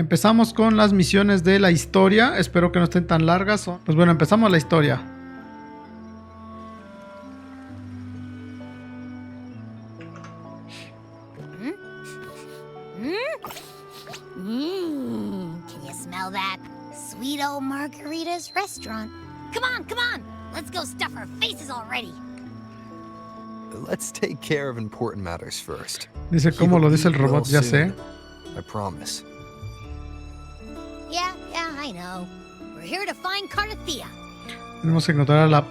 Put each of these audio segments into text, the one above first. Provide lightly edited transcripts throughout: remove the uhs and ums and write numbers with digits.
empezamos con las misiones de la historia. Espero que no estén tan largas. Pues bueno, empezamos la historia. Can you smell that? Sweet old Margarita's restaurant. Come on. Let's go stuff our faces already. Let's take care of important matters first. Dice cómo lo dice el robot, ya sé. I promise. Yeah, I know. We're here to find Cardathia. Tenemos que encontrar a la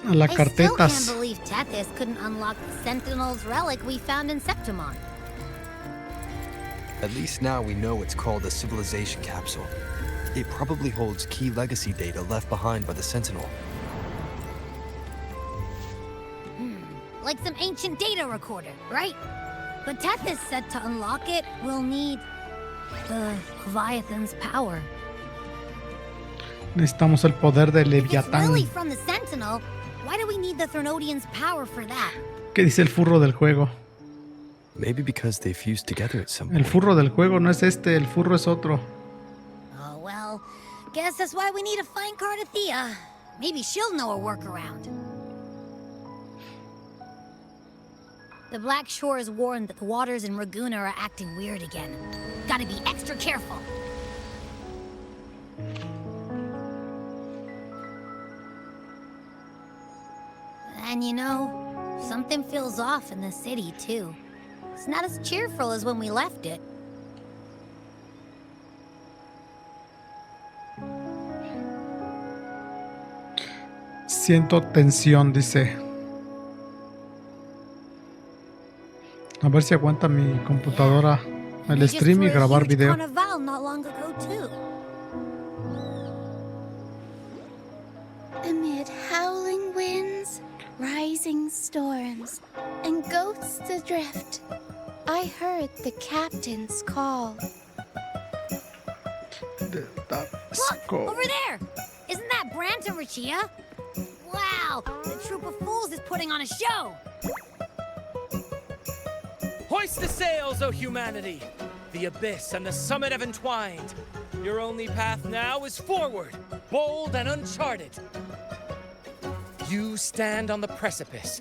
I still cartetas. can't believe Tethys couldn't unlock the Sentinel's relic we found in Septimon. At least now we know it's called a civilization capsule. It probably holds key legacy data left behind by the Sentinel. Like some ancient data recorder, right? But Tethys said to unlock it, we'll need the Leviathan's power. Necesitamos el poder de If it's Leviatán. really from the Sentinel, why do we need the Thronodian's power for that? ¿Qué dice el furro del juego? Maybe because they fused together at some El point. furro del juego no es este, el furro es otro. Oh, well, guess that's why we need to find Cardathia. Maybe she'll know a workaround. The Black Shore is warned that the waters in Raguna are acting weird again. Gotta be extra careful. And you know, something feels off in the city, too. It's not as cheerful as when we left it. Siento tensión, dice. A ver si aguanta mi computadora el stream y grabar video. Amid howling winds, rising storms, and ghosts adrift, I heard the captain's call. Look, over there! Isn't that Brant and Rachia? Wow, the troop of fools is putting on a show! Hoist the sails, O humanity! The abyss and the summit have entwined. Your only path now is forward, bold and uncharted. You stand on the precipice.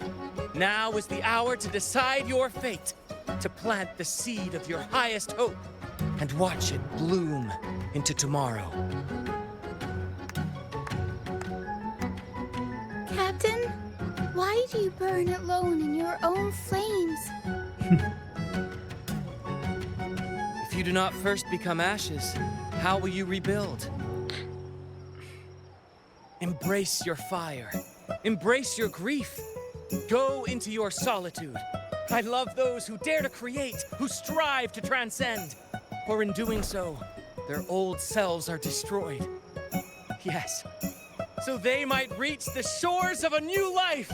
Now is the hour to decide your fate, to plant the seed of your highest hope, and watch it bloom into tomorrow. Captain, why do you burn alone in your own flames? If you do not first become ashes, how will you rebuild? Embrace your fire. Embrace your grief. Go into your solitude. I love those who dare to create, who strive to transcend. For in doing so, their old selves are destroyed. Yes, so they might reach the shores of a new life.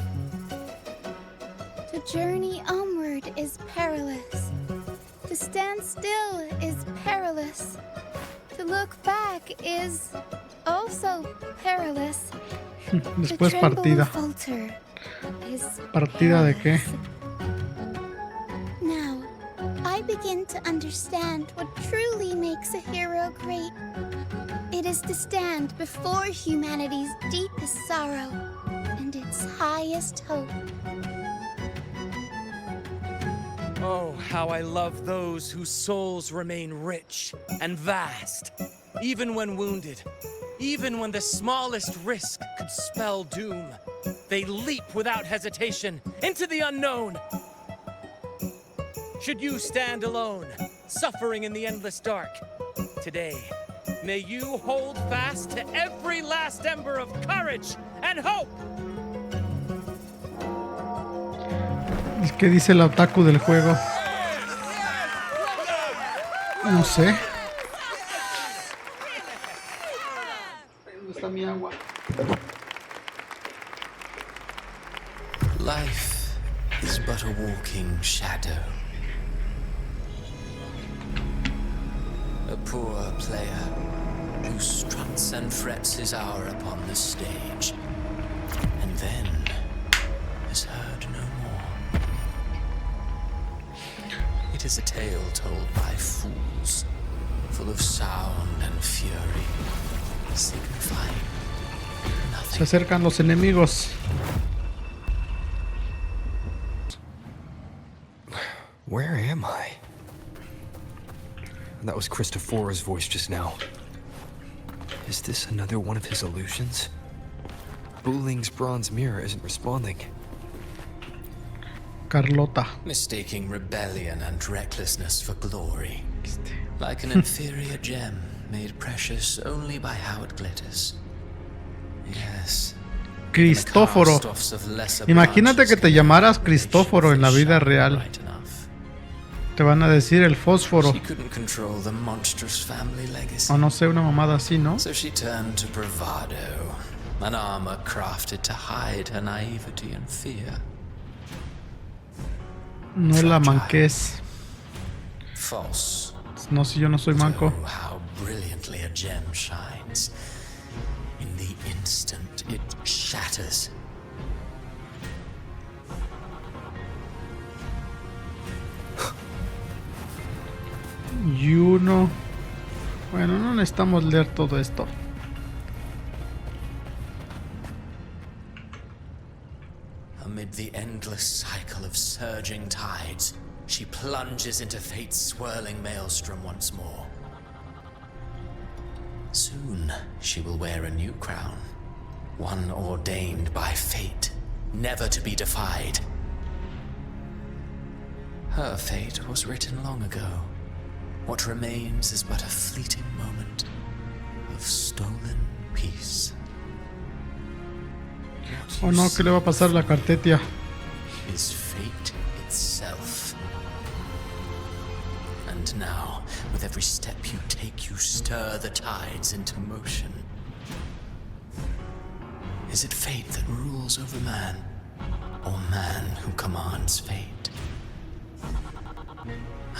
To journey onward is perilous. To stand still is perilous. To look back is also perilous. Después to tremble partida. and falter is ¿Partida de qué? Now, I begin to understand what truly makes a hero great. It is to stand before humanity's deepest sorrow and its highest hope. Oh, how I love those whose souls remain rich and vast, even when wounded, even when the smallest risk could spell doom. They leap without hesitation into the unknown. Should you stand alone, suffering in the endless dark, today, may you hold fast to every last ember of courage and hope. ¿Qué dice el otaku del juego? No sé. ¿Dónde está mi agua? Life is but a walking shadow. A poor player who struts and frets his hour upon the stage, and then is heard no more. It is a tale told by fools, full of sound and fury, signifying Se nothing. acercan los enemigos. Where am I? That was Christophora's voice just now. Is this another one of his illusions? Buling's bronze mirror isn't responding. Carlota. Mistaking rebellion and recklessness for glory, like an inferior gem made precious only by how it glitters. Yes. Cristóforo. Imagínate que te llamaras Cristóforo en la vida real. Te van a decir el fósforo. She couldn't control the monstrous family legacy. O no sé, una mamada así, ¿no? So she turned to bravado, an armor crafted to hide her naivety and fear. No la manques. False. No, si yo no soy manco. Oh, how brilliantly a gem shines. In the instant it shatters. Y uno. Bueno, no necesitamos leer todo esto. Amid the endless cycle of surging tides, she plunges into fate's swirling maelstrom once more. Soon she will wear a new crown, one ordained by fate, never to be defied. Her fate was written long ago. What remains is but a fleeting moment of stolen peace. Oh no, ¿qué le va a pasar a la Cartetia? Is fate itself. And now, with every step you take, you stir the tides into motion. Is it fate that rules over man, or man who commands fate?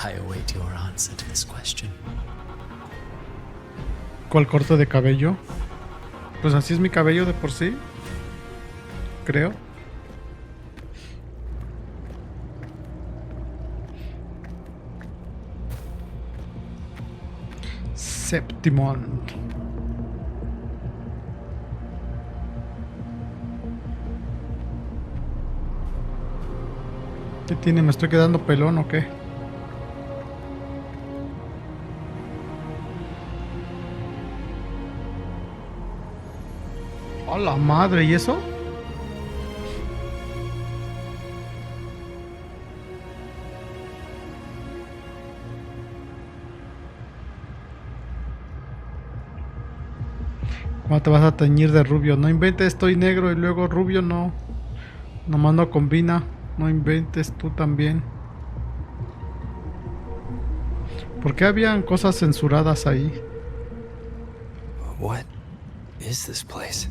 I await your answer to this question. ¿Cuál corte de cabello? Pues así es mi cabello de por sí. Creo. Septimón. ¿Qué tiene? ¿Me estoy quedando pelón o qué? ¡A la madre! ¿Y eso? ¿Cómo te vas a teñir de rubio? No inventes, estoy negro y luego rubio no. Nomás no combina. No inventes tú también. ¿Por qué habían cosas censuradas ahí? What is this place?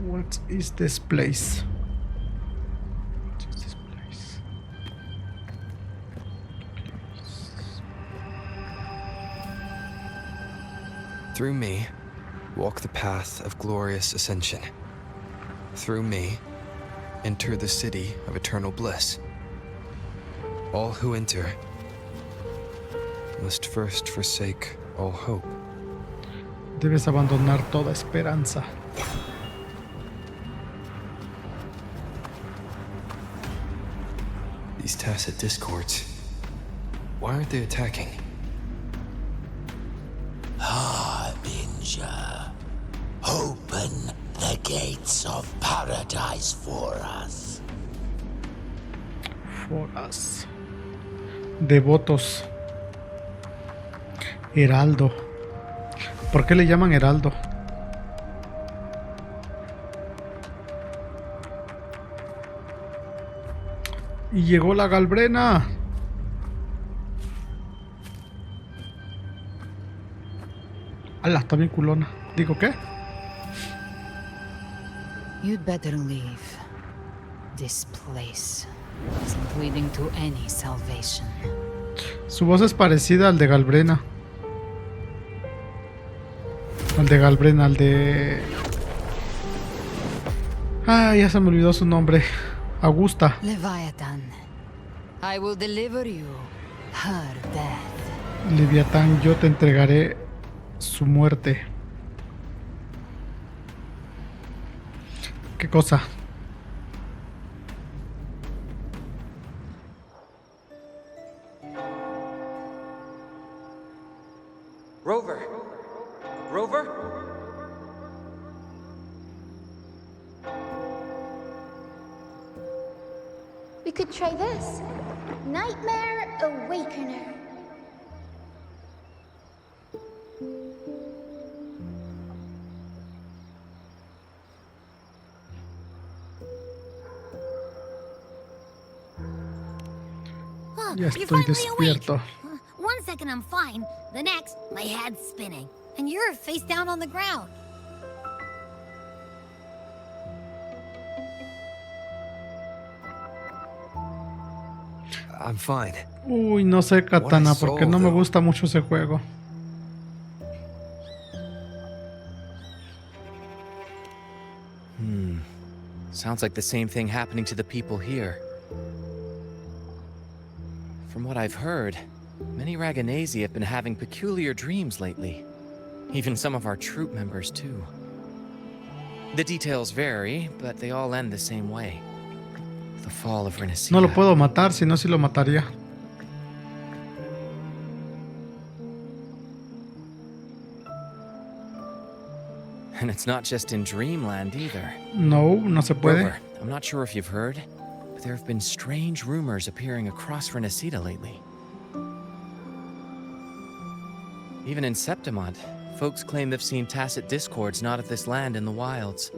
What is this place? What is this place? Through me, walk the path of glorious ascension. Through me, enter the city of eternal bliss. All who enter must first forsake all hope. Debes abandonar toda esperanza. These tacit discords, why aren't they attacking? Harbinger, open the gates of paradise for us. For us. Devotos. Heraldo. ¿Por qué le llaman heraldo? Y llegó la Galbrena. Ala, está bien culona. ¿Digo qué? You'd better leave. This place isn't leading to any salvation. Su voz es parecida al de Galbrena. Al de Galbrena, al de... Ah, ya se me olvidó su nombre. Augusta. Leviathan, I will deliver you her death. Leviatán, yo te entregaré su muerte. ¿Qué cosa? Rover! Rover? We could try this. Nightmare Awakener. Ya You're estoy finally despierto. awake. One second I'm fine, the next my head's spinning, and you're face down on the ground. I'm fine. Uy, no sé, Katana, porque no me gusta mucho ese juego. Sounds like the same thing happening to the people here. From what I've heard, many Raganesi have been having peculiar dreams lately. Even some of our troop members, too. The details vary, but they all end the same way. The fall of Renacita. No lo puedo matar, si no, sí lo mataría. And it's not just in Dreamland either. No, no se puede. Rover, I'm not sure if you've heard, but there have been strange rumors appearing across Renacita lately. Even in Septimont, folks claim they've seen tacit discords not of this land in the wilds,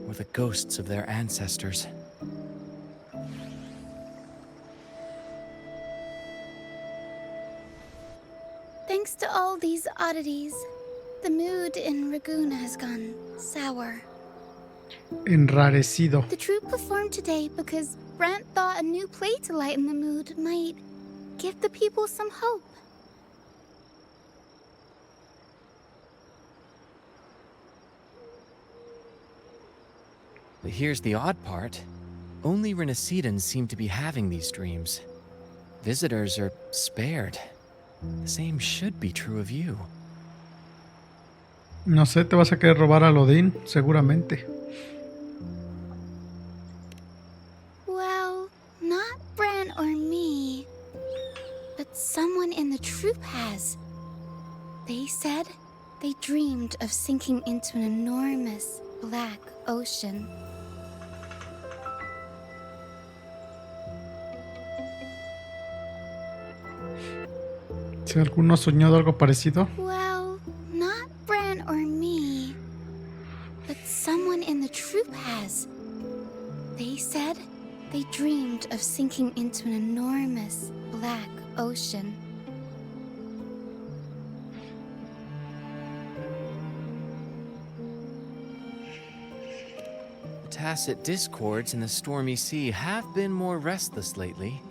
or the ghosts of their ancestors. Thanks to all these oddities, the mood in Raguna has gone sour. Enrarecido. The troupe performed today because Brent thought a new play to lighten the mood might give the people some hope. But here's the odd part. Only Renacitans seem to be having these dreams. Visitors are spared. The same should be true of you. No sé, te vas a querer robar a Lodin, seguramente. Well, not Brent or me, but someone in the troupe has. They said they dreamed of sinking into an enormous black ocean. Si alguno ha soñado algo parecido. Well, not Brent or me, but someone in the troupe has. They said they dreamed of sinking into an enormous black ocean. The tacit discords in the stormy sea have been more restless lately.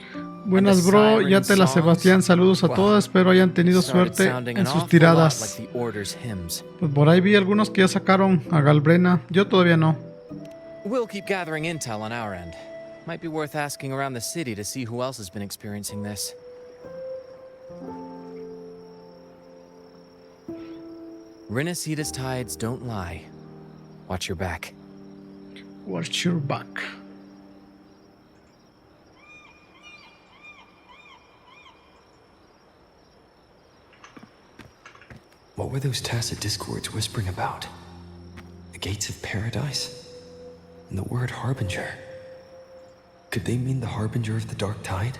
Buenas, bro, ya te la Sebastián. Saludos a todos, espero hayan tenido suerte en sus tiradas. Pues por ahí vi algunos que ya sacaron a Galbrena, yo todavía no. We'll keep gathering intel on our end. Might be worth asking around the city to see who else has been experiencing this. Renacita's tides don't lie. Watch your back. Watch your back. What were those tacit discords whispering about? The gates of paradise? And the word harbinger? Could they mean the harbinger of the dark tide?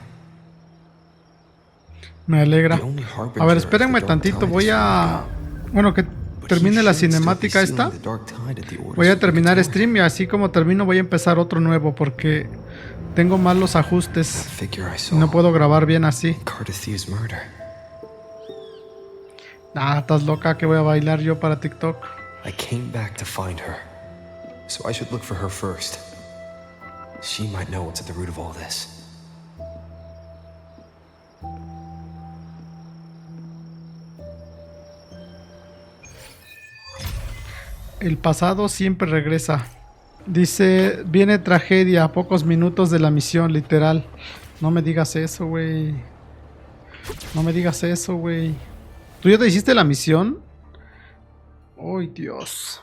Me alegra. A ver, espérenme tantito, voy a... Bueno, que termine la cinemática esta. Voy a terminar stream y así como termino voy a empezar otro nuevo porque tengo mal los ajustes y no puedo grabar bien así. Ah, estás loca que voy a bailar yo para TikTok. I came back to find her, so I should look for her first. She might know what's at the root of all this. El pasado siempre regresa. Dice, viene tragedia a pocos minutos de la misión, literal. No me digas eso, güey. No me digas eso, güey. ¿Tú ya te hiciste la misión? ¡Ay, Dios!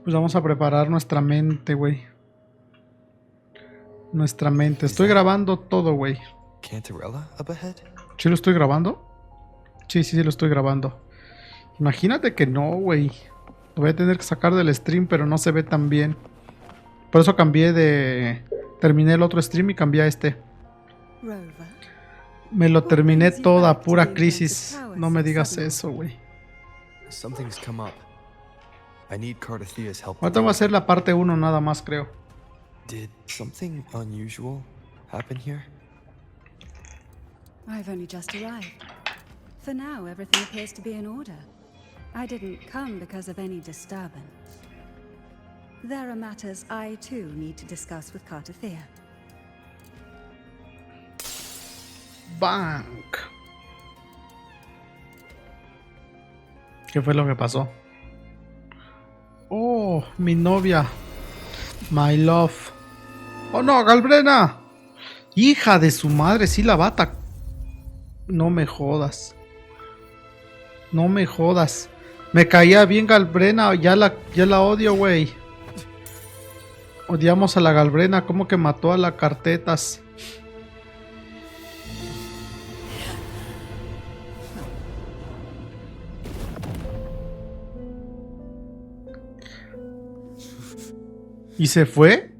Pues vamos a preparar nuestra mente, güey. Nuestra mente. Estoy grabando todo, güey. ¿Sí lo estoy grabando? Sí lo estoy grabando. Imagínate que no, güey. Lo voy a tener que sacar del stream, pero no se ve tan bien. Por eso cambié de... Terminé el otro stream y cambié a este. Me lo terminé toda, pura crisis. No me digas eso, güey. Ahorita voy a hacer la parte 1 nada más, creo. Did something unusual happen here? I've only just arrived. For now, everything appears to be in order. I didn't come because of any disturbance. There are matters I too need to discuss with Cartathea. Bank. ¿Qué fue lo que pasó? Oh, mi novia. My love. Oh no, Galbrena. Hija de su madre, sí la bata. No me jodas. No me jodas. Me caía bien Galbrena, ya la odio, güey. Odiamos a la Galbrena, como que mató a la Cartetas. ¿Y se fue?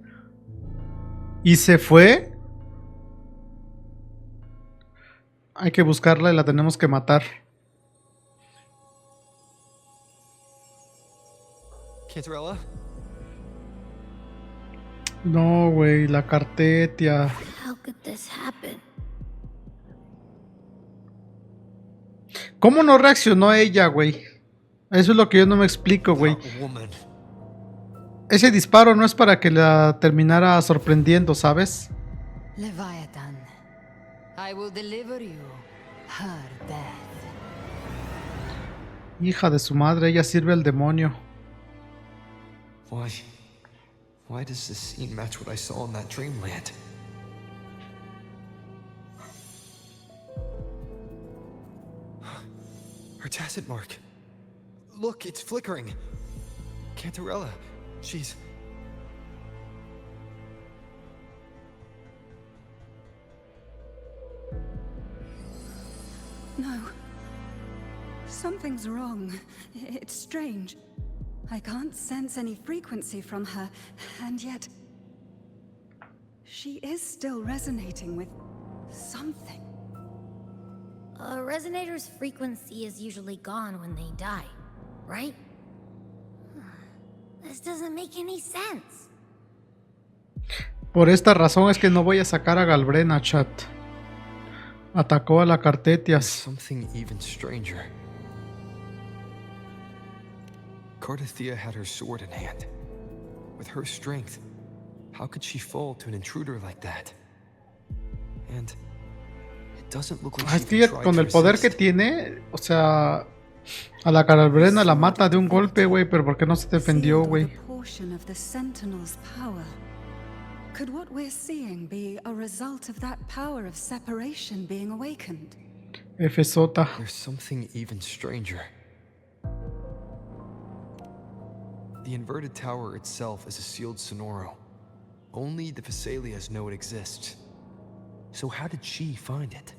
¿Y se fue? Hay que buscarla y la tenemos que matar. Cantarella? No, güey, la Cartetia. How could this happen? ¿Cómo no reaccionó ella, güey? Eso es lo que yo no me explico, güey. Ese disparo no es para que la terminara sorprendiendo, ¿sabes? Leviathan, I will deliver you her death. Hija de su madre, ella sirve al demonio. Why does this scene match what I saw in that dreamland? Her tacit mark. Look, it's flickering. Cantarella, she's... No. Something's wrong. It's strange. I can't sense any frequency from her, and yet... she is still resonating with something. A resonator's frequency is usually gone when they die, right? This doesn't make any sense. Por esta razón es que no voy a sacar a Galbrena, chat. Atacó a la Cartetias. Something even stranger. Cartathea had her sword in hand. With her strength, how could she fall to an intruder like that? And it doesn't look like Es que con el poder que tiene, o sea, a la Galbrena la mata de un golpe, güey, pero ¿por qué no se defendió, güey? Could what we're seeing be a result of that power of separation being awakened? F-Sota. There's something even stranger. The inverted tower itself is a sealed sonoro. Only the Vesalias know it exists. So how did she find it?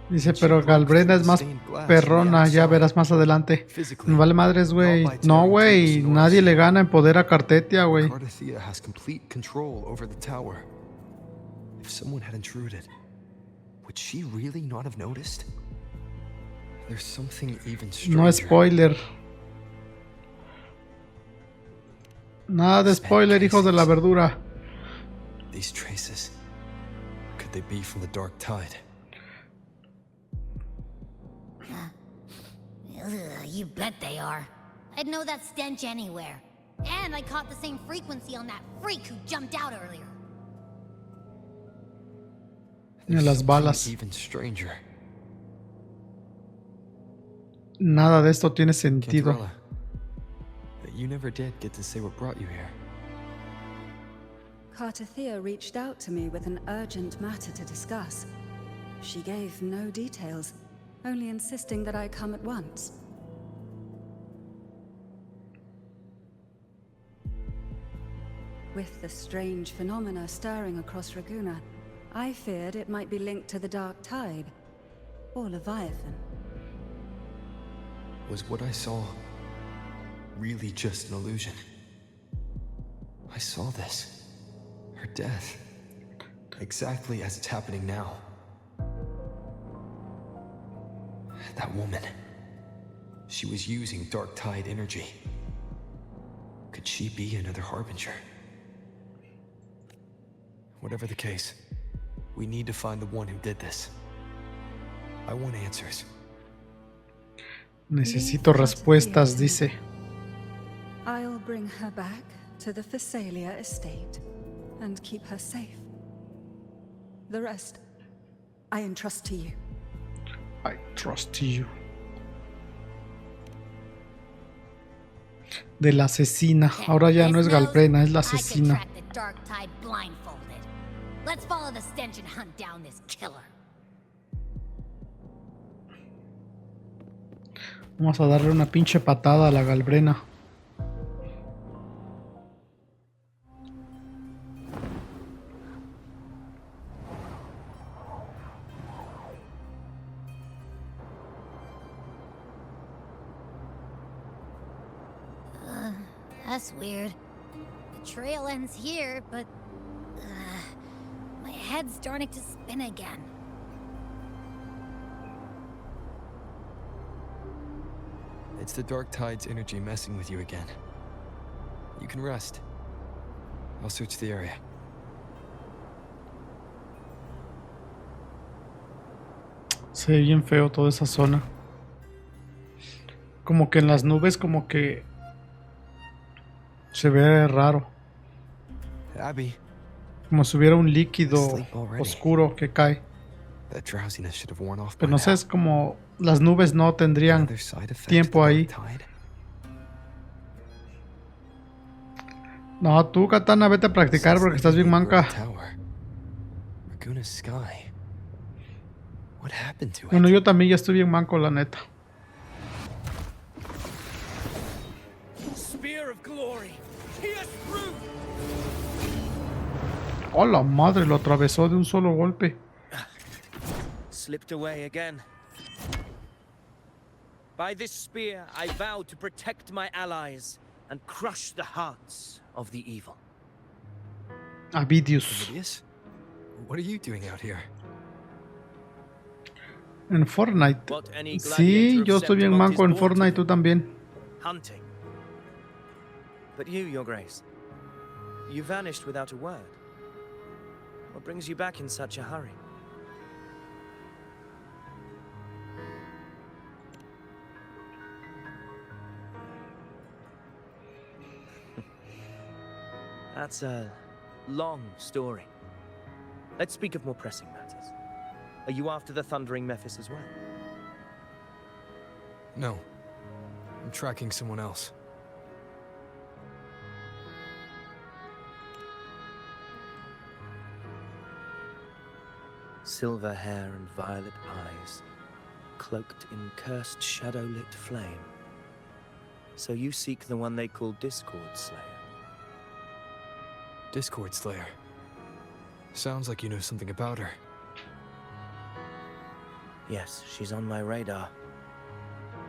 Dice, pero Galbrena es más perrona, ya verás más adelante. Me vale madres, güey. No, güey, nadie le gana en poder a Cartetia, güey. Cartathea has complete control over the tower. If someone had intruded, would she really not have noticed? There's something even stranger. No spoiler. Nada de spoiler, hijos de la verdura. These traces, could they be from the dark tide? You bet they are. I'd know that stench anywhere. And I caught the same frequency on that freak who jumped out earlier. Ni las balas. Even stranger. Nada de esto tiene sentido. Cantarella, you never did get to say what brought you here. Cartathea reached out to me with an urgent matter to discuss. She gave no details, only insisting that I come at once. With the strange phenomena stirring across Raguna, I feared it might be linked to the Dark Tide, or Leviathan. Was what I saw really just an illusion? I saw this. Her death. Exactly as it's happening now. That woman. She was using Dark Tide energy. Could she be another Harbinger? Whatever the case, we need to find the one who did this. I want answers. Necesito respuestas, dice. I'll bring her back to the Phasalia estate and keep her safe. The rest, I entrust to you. I trust you. De la asesina. Ahora ya no es Galbrena, es la asesina. Let's follow the stench and hunt down this killer. Vamos a darle una pinche patada a la Galbrena. That's weird. The trail ends here, but my head's starting to spin again. It's the Dark Tide's energy messing with you again. You can rest. I'll search the area. Se ve bien feo toda esa zona. Como que en las nubes como que se ve raro. Abby. Como si hubiera un líquido oscuro que cae. That drowsiness should have worn off. Pero no sé, es como las nubes no tendrían tiempo ahí. No, tú, Katana, vete a practicar porque estás bien manca. Bueno, yo también ya estoy bien manco, la neta. Oh, la madre, lo atravesó de un solo golpe. Slipped away again. By this spear, I vow to protect my allies and crush the hearts of the evil. Avidius. Avidius? What are you doing out here? En Fortnite. Sí, yo estoy bien manco en Fortnite, tú también. Hunting. But you, Your Grace, you vanished without a word. What brings you back in such a hurry? That's a long story. Let's speak of more pressing matters. Are you after the Thundering Mephis as well? No. I'm tracking someone else. Silver hair and violet eyes, cloaked in cursed shadow-lit flame. So you seek the one they call Discord Slayer. Discord Slayer. Sounds like you know something about her. Yes, she's on my radar.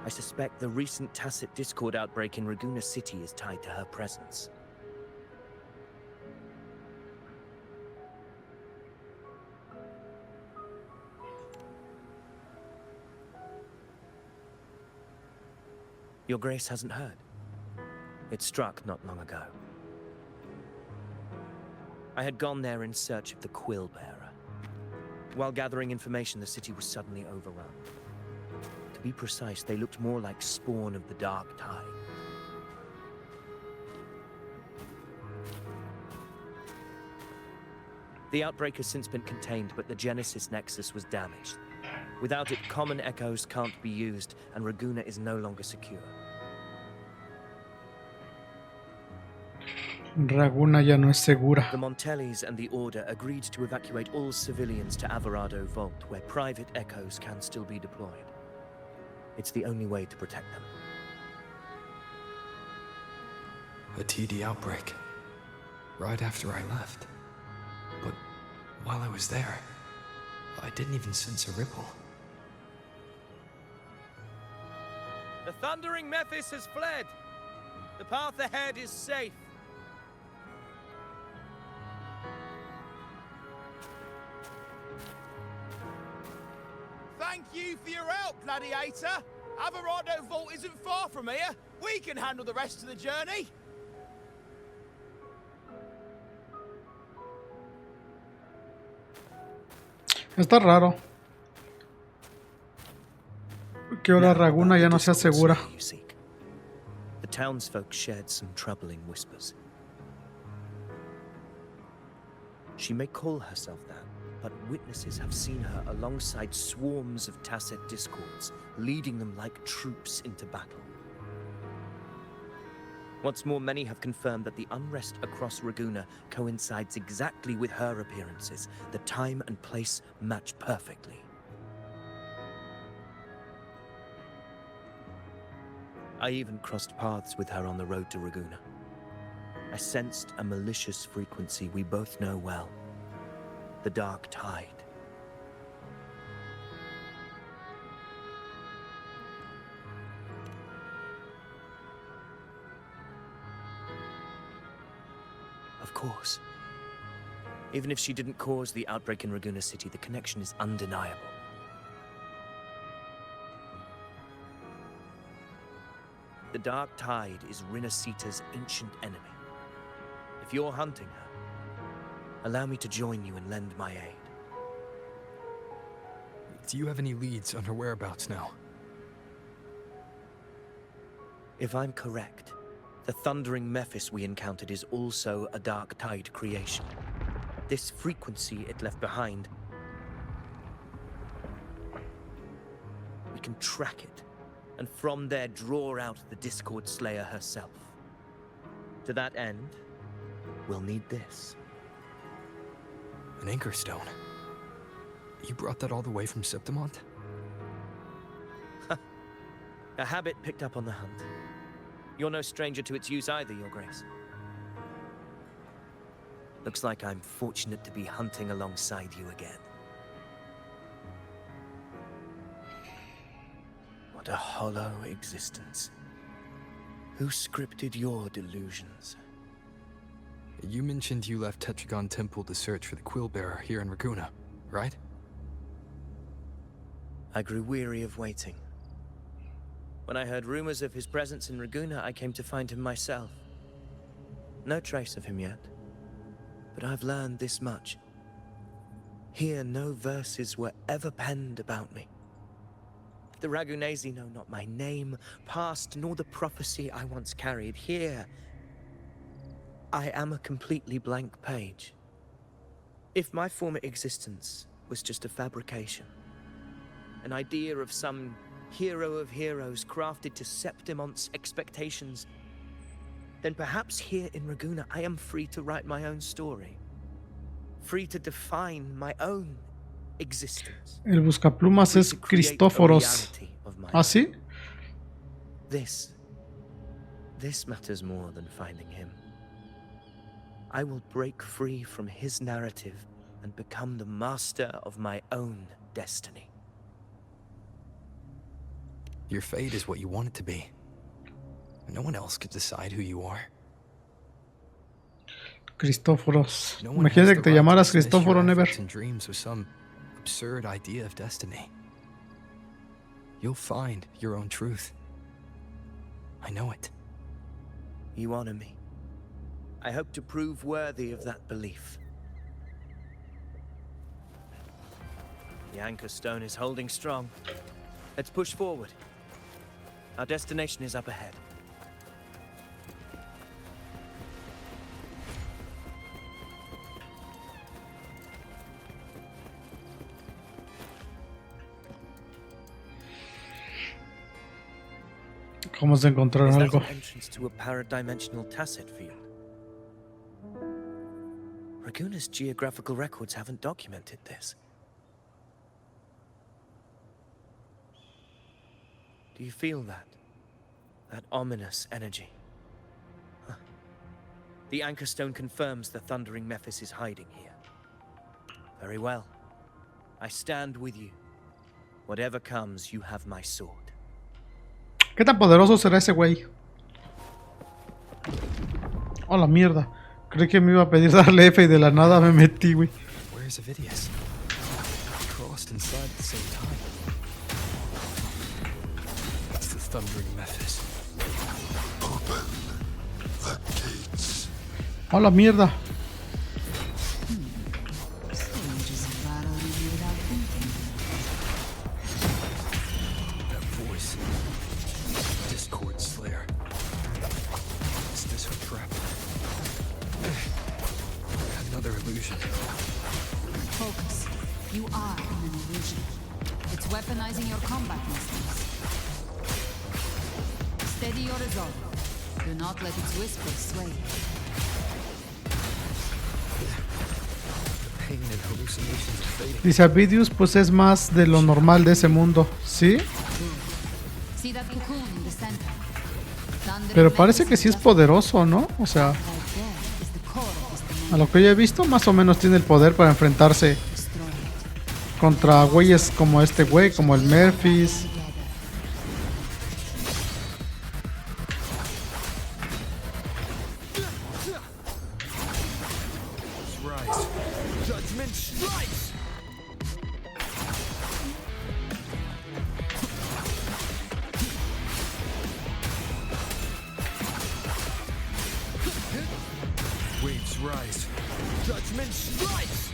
I suspect the recent tacit Discord outbreak in Raguna City is tied to her presence. Your Grace hasn't heard. It struck not long ago. I had gone there in search of the Quill Bearer. While gathering information, the city was suddenly overrun. To be precise, they looked more like spawn of the Dark Tide. The outbreak has since been contained, but the Genesis Nexus was damaged. Without it, common echoes can't be used, and Raguna is no longer secure. Raguna ya no es segura. The Montellis and the Order agreed to evacuate all civilians to Alvarado Vault, where private echoes can still be deployed. It's the only way to protect them. A TD outbreak. Right after I left. But while I was there, I didn't even sense a ripple. The thundering Mephis has fled. The path ahead is safe. Thank you for your help, Gladiator. Alvarado Vault isn't far from here. We can handle the rest of the journey. Está raro que ahora Raguna ya no sea segura. The townsfolk shared some troubling whispers. She may call herself that, but witnesses have seen her alongside swarms of tacit discords, leading them like troops into battle. What's more, many have confirmed that the unrest across Raguna coincides exactly with her appearances. The time and place match perfectly. I even crossed paths with her on the road to Raguna. I sensed a malicious frequency we both know well. The Dark Tide. Of course. Even if she didn't cause the outbreak in Raguna City, the connection is undeniable. The Dark Tide is Rinascita's ancient enemy. If you're hunting her, allow me to join you and lend my aid. Do you have any leads on her whereabouts now? If I'm correct, the thundering Mephis we encountered is also a Dark Tide creation. This frequency it left behind, we can track it, and from there draw out the Discord Slayer herself. To that end, we'll need this. An anchor stone. You brought that all the way from Septimont? A habit picked up on the hunt. You're no stranger to its use either, Your Grace. Looks like I'm fortunate to be hunting alongside you again. What a hollow existence. Who scripted your delusions? You mentioned you left Tetragon Temple to search for the Quill Bearer here in Raguna, right? I grew weary of waiting. When I heard rumors of his presence in Raguna, I came to find him myself. No trace of him yet, but I've learned this much. Here, no verses were ever penned about me. The Ragunesi know not my name, past, nor the prophecy I once carried. Here, I am a completely blank page. If my former existence was just a fabrication, an idea of some hero of heroes crafted to Septimont's expectations, then perhaps here in Raguna I am free to write my own story. Free to define my own existence. El buscaplumas es Cristóforos. ¿Ah, sí? This matters more than finding him. I will break free from his narrative and become the master of my own destiny. Your fate is what you want it to be. No one else could decide who you are. Cristóforos. Imagínate que te llamaras Cristóforo Never. And dreams with some absurd idea of destiny. You'll find your own truth. I know it. You honor me. I hope to prove worthy of that belief. The anchor stone is holding strong. Let's push forward. Our destination is up ahead. Vamos a encontrar algo. Entrance to a paradimensional tacit field. Raguna's geographical records haven't documented this. Do you feel that? That ominous energy? Huh. The anchor stone confirms the thundering Mephis is hiding here. Very well. I stand with you. Whatever comes, you have my sword. ¿Qué tan poderoso será ese güey? Oh, la mierda. Creí que me iba a pedir darle F y de la nada me metí, güey. Where's Avidius? Crossed inside at the same time. It's the thundering Mephis. Open the gates. Oh, la mierda. That voice. Discord Slayer. Is this her trap? Another illusion. Focus. You are in an illusion. It's weaponizing your combat instincts. Steady your resolve. Do not let its whispers sway you. The pain and hallucinations are fading. Dice Avidius, pues es más de lo normal de ese mundo, ¿sí? See that cocoon in the center? Pero parece que sí es poderoso, ¿no? O sea, a lo que yo he visto, más o menos tiene el poder para enfrentarse contra güeyes como este güey, como el Memphis. Waves rise. Judgment strikes.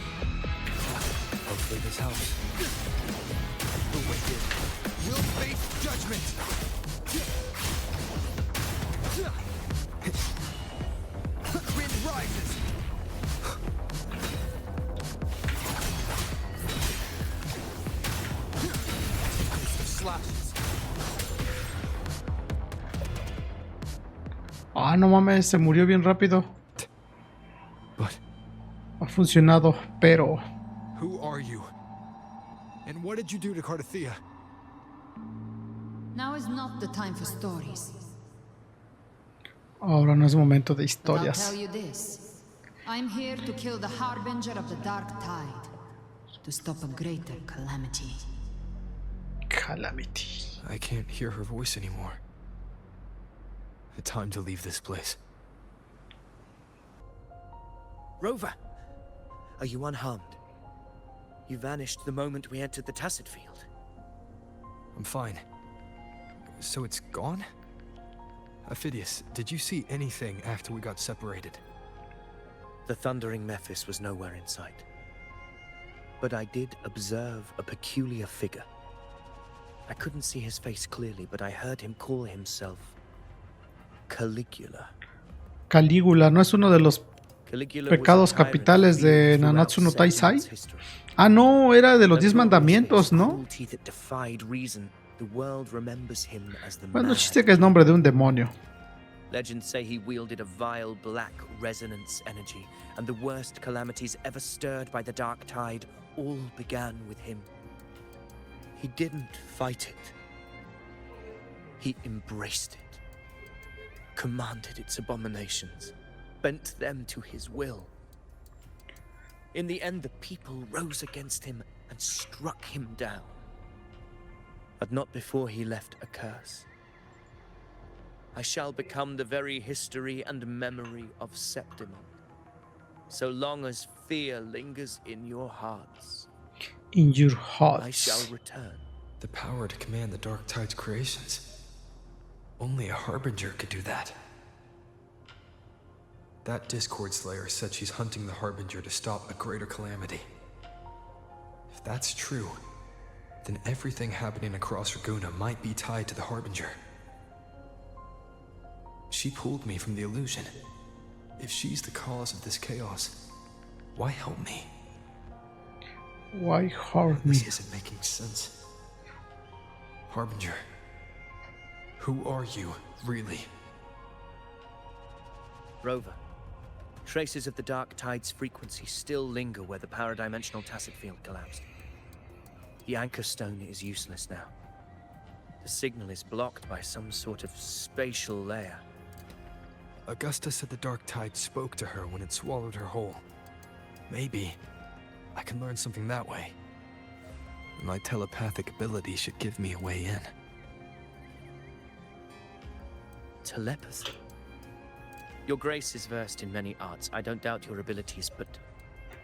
Hopefully this helps. The wicked will face judgment. Wind rises. Slashes. Ah, no mames, se murió bien rápido. Ha funcionado, pero... Who are you? And what did you do to Cardathea? Now is not the time for stories. Ahora no es momento de But I'll historias. tell you this. I'm here to kill the harbinger of the dark tide. To stop a greater calamity. Calamity. I can't hear her voice anymore. The time to leave this place. Rover! Are you unharmed? You vanished the moment we entered the Tacit Field. I'm fine. So it's gone? Avidius, did you see anything after we got separated? The thundering Mephis was nowhere in sight. But I did observe a peculiar figure. I couldn't see his face clearly, but I heard him call himself Caligula. Calígula, ¿no es uno de los pecados capitales de Nanatsu no Taizai? Ah, no, era de los 10 mandamientos, ¿no? Bueno, chiste que es nombre de un demonio. Legends say he wielded a vile black resonance energy, and the worst calamities ever stirred by the dark tide all began with him. He didn't fight it. He embraced it, commanded its abominations, bent them to his will. In the end, the people rose against him and struck him down. But not before he left a curse. I shall become the very history and memory of Septimon, so long as fear lingers in your hearts. In your hearts. I shall return. The power to command the Dark Tide's creations. Only a Harbinger could do that. That Discord Slayer said she's hunting the Harbinger to stop a greater calamity. If that's true, then everything happening across Raguna might be tied to the Harbinger. She pulled me from the illusion. If she's the cause of this chaos, why help me? Why harm me? This isn't making sense. Harbinger, who are you, really? Rover, Traces of the Dark Tide's frequency still linger where the paradimensional tacit field collapsed. The anchor stone is useless now. The signal is blocked by some sort of spatial layer. Augusta said the Dark Tide spoke to her when it swallowed her whole. Maybe I can learn something that way. My telepathic ability should give me a way in. Telepathy? Your Grace is versed in many arts. I don't doubt your abilities, but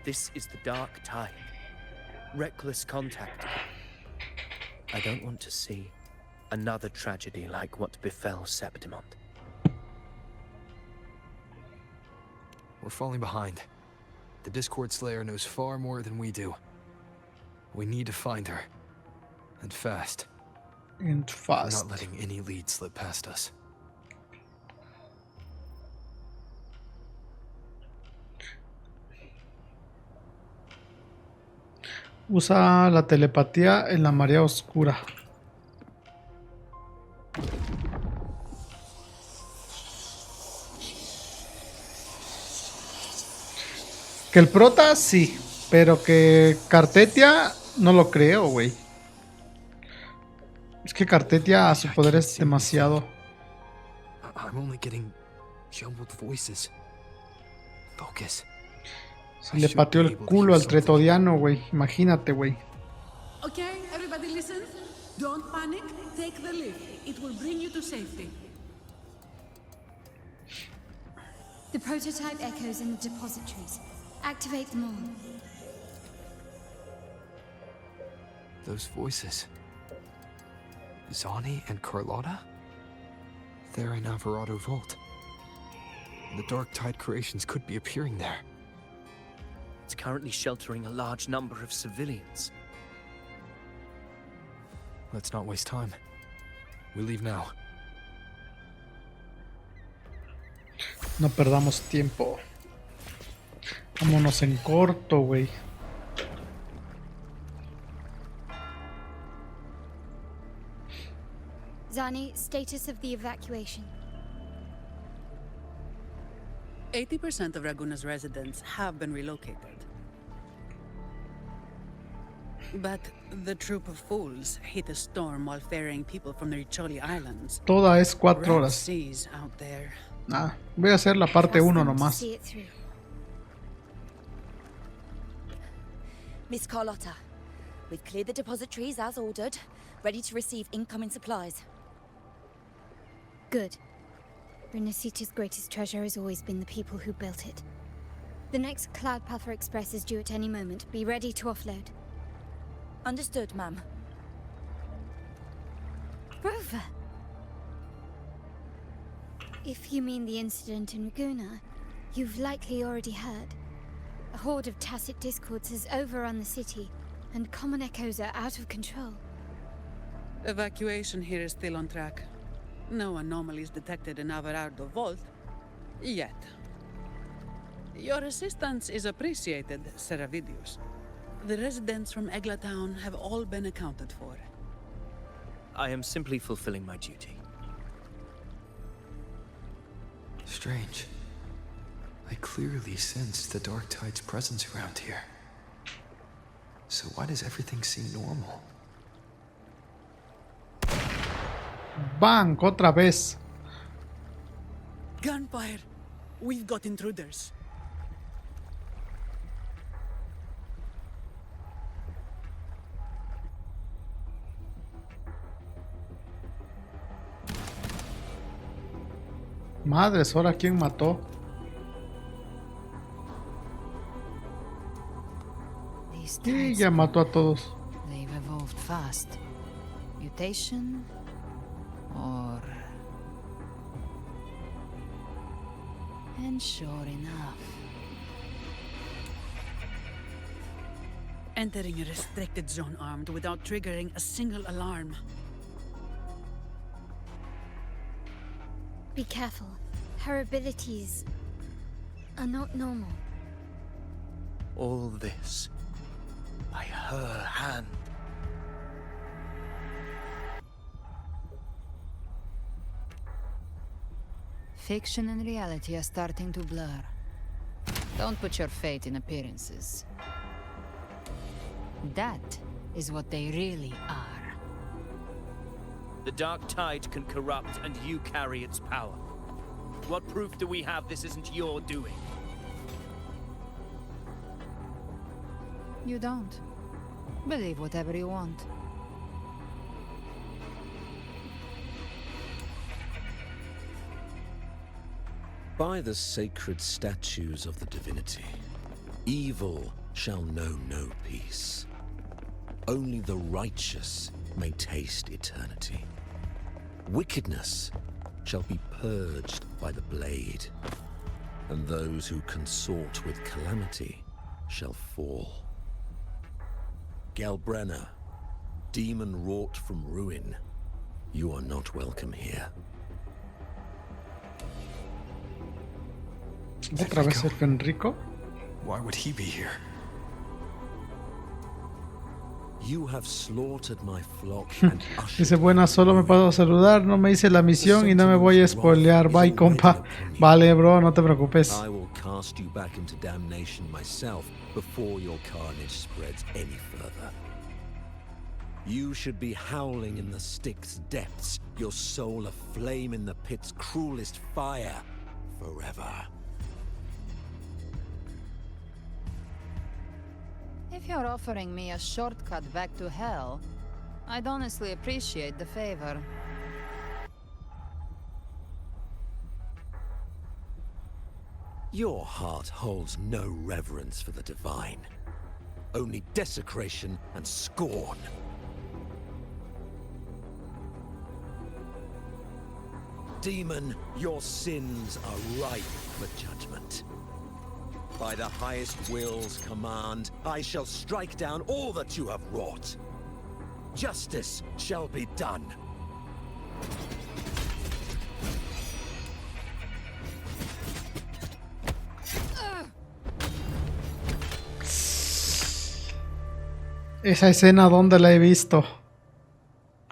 this is the Dark Tide. Reckless contact. I don't want to see another tragedy like what befell Septimond. We're falling behind. The Discord Slayer knows far more than we do. We need to find her. And fast. And fast. We're not letting any lead slip past us. Usa la telepatía en la Marea Oscura. Que el prota sí, pero que Cartetia no lo creo, güey. Es que Cartetia a su poder es demasiado. I'm only getting jumbled voices. Focus. Se le pateó el culo al tretodiano, güey. Imagínate, güey. Okay, everybody listen. Don't panic. Take the lift. It will bring you to safety. The prototype echoes in the depositories. Activate them all. Those voices. Zani and Carlotta? They're in Alvarado Vault. The Dark Tide creations could be appearing there. It's currently sheltering a large number of civilians. Let's not waste time. We leave now. No perdamos tiempo. Vámonos en corto, güey. Zani, status of the evacuation. 80% of Raguna's residents have been relocated. But the troop of fools hit a storm while ferrying people from the Riccioli Islands. Toda es 4 horas. Seas out there. Ah, voy a hacer la parte 1 nomás. Miss Carlotta, we've cleared the depositories as ordered, ready to receive incoming supplies. Good. Renascita's greatest treasure has always been the people who built it. The next Cloudpather Express is due at any moment. Be ready to offload. Understood, ma'am. Rover! If you mean the incident in Raguna, you've likely already heard. A horde of tacit discords has overrun the city, and common echoes are out of control. Evacuation here is still on track. No anomalies detected in Alvarado Vault. Yet. Your assistance is appreciated, Sir Avidius. The residents from Eglatown have all been accounted for. I am simply fulfilling my duty. Strange. I clearly sense the Dark Tide's presence around here. So why does everything seem normal? Bang, otra vez. Gunfire! We've got intruders. Madres, ahora quién mató. Y ya mató a todos. They've evolved fast. Mutation or... And sure enough. Entering a restricted zone armed without triggering a single alarm. Be careful. Her abilities are not normal. All this by her hand. Fiction and reality are starting to blur. Don't put your faith in appearances. That is what they really are. The dark tide can corrupt, and you carry its power. What proof do we have this isn't your doing? You don't. Believe whatever you want. By the sacred statues of the divinity, evil shall know no peace. Only the righteous may taste eternity. Wickedness shall be purged by the blade, and those who consort with calamity shall fall. Galbrena, demon wrought from ruin, you are not welcome here. ¿Otra vez el Enrico? Why would he be here? You have slaughtered my flock and Dice, buenas, solo me puedo saludar, no me hice la misión y no me voy a spoilear. Bye, compa. Vale, bro, no te preocupes. I will cast you back into damnation myself before your carnage spreads any further. You should be howling in the Styx depths, your soul aflame in the pit's cruelest fire, forever. If you're offering me a shortcut back to hell, I'd honestly appreciate the favor. Your heart holds no reverence for the divine, only desecration and scorn. Demon, your sins are ripe for judgment. By the highest will's command, I shall strike down all that you have wrought. Justice shall be done. Esa escena, ¿dónde la he visto?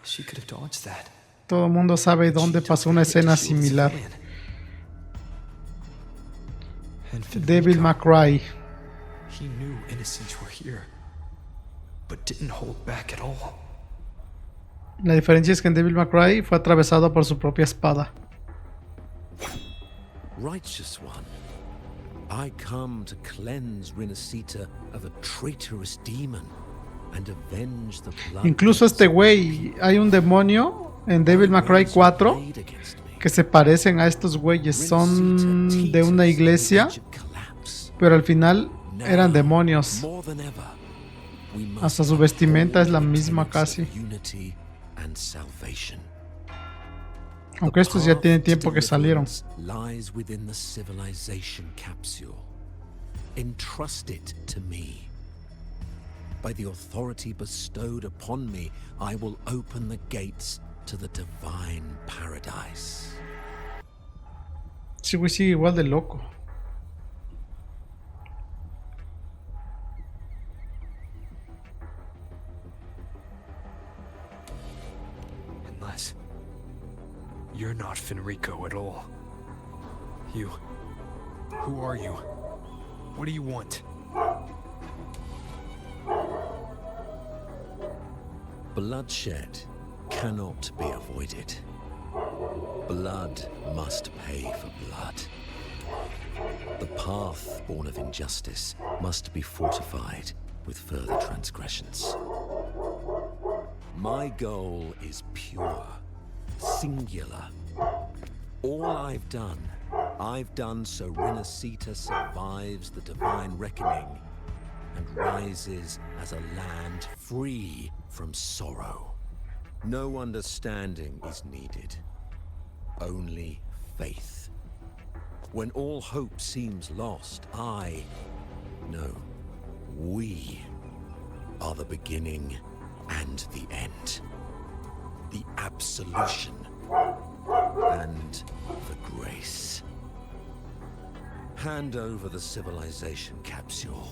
She could have dodged that. Todo el mundo sabe dónde pasó una escena similar. Devil May Cry. He knew innocents were here, but didn't hold back at all. La diferencia es que en Devil May Cry fue atravesado por su propia espada. Righteous one, I come to cleanse Rinascita of a traitorous demon and avenge the blood. Incluso este güey, hay un demonio en Devil May Cry 4 que se parecen a estos güeyes. Son de una iglesia, pero al final eran demonios. Hasta su vestimenta es la misma casi. Aunque estos ya tienen tiempo que salieron. Lies within the civilization capsule. Entrust it to me. By the authority bestowed upon me, I will open the gates to the divine paradise. Sí, güey, sigue igual de loco. Unless you're not Fenrico at all. You. Who are you? What do you want? Bloodshed cannot be avoided. Blood must pay for blood. The path born of injustice must be fortified with further transgressions. My goal is pure, singular. All I've done so Rinascita survives the divine reckoning and rises as a land free from sorrow. No understanding is needed, only faith. When all hope seems lost, we are the beginning and the end. The absolution and the grace. Hand over the civilization capsule.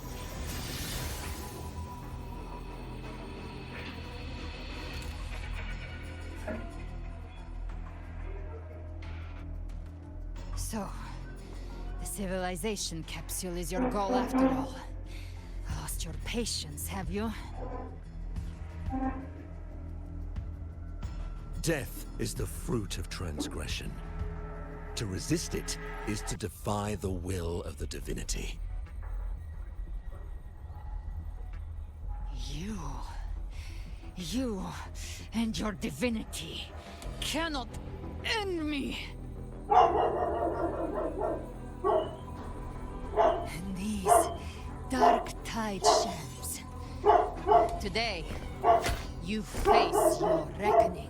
So, the civilization capsule is your goal after all. Lost your patience, have you? Death is the fruit of transgression. To resist it is to defy the will of the divinity. You and your divinity cannot end me. And these dark tide shams. Today, you face your reckoning.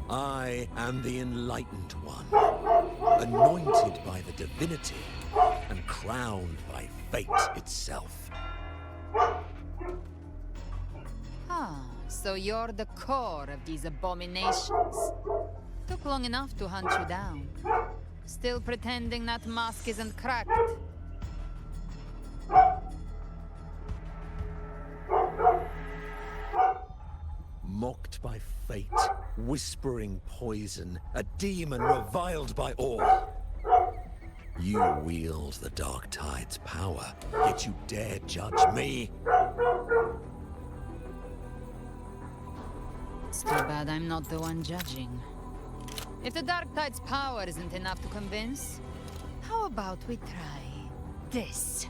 I am the Enlightened One, anointed by the divinity and crowned by fate itself. Ah, so you're the core of these abominations. Took long enough to hunt you down. Still pretending that mask isn't cracked. Mocked by fate, whispering poison, a demon reviled by all. You wield the Dark Tide's power, yet you dare judge me? It's too bad I'm not the one judging. If the Dark Tide's power isn't enough to convince, how about we try this?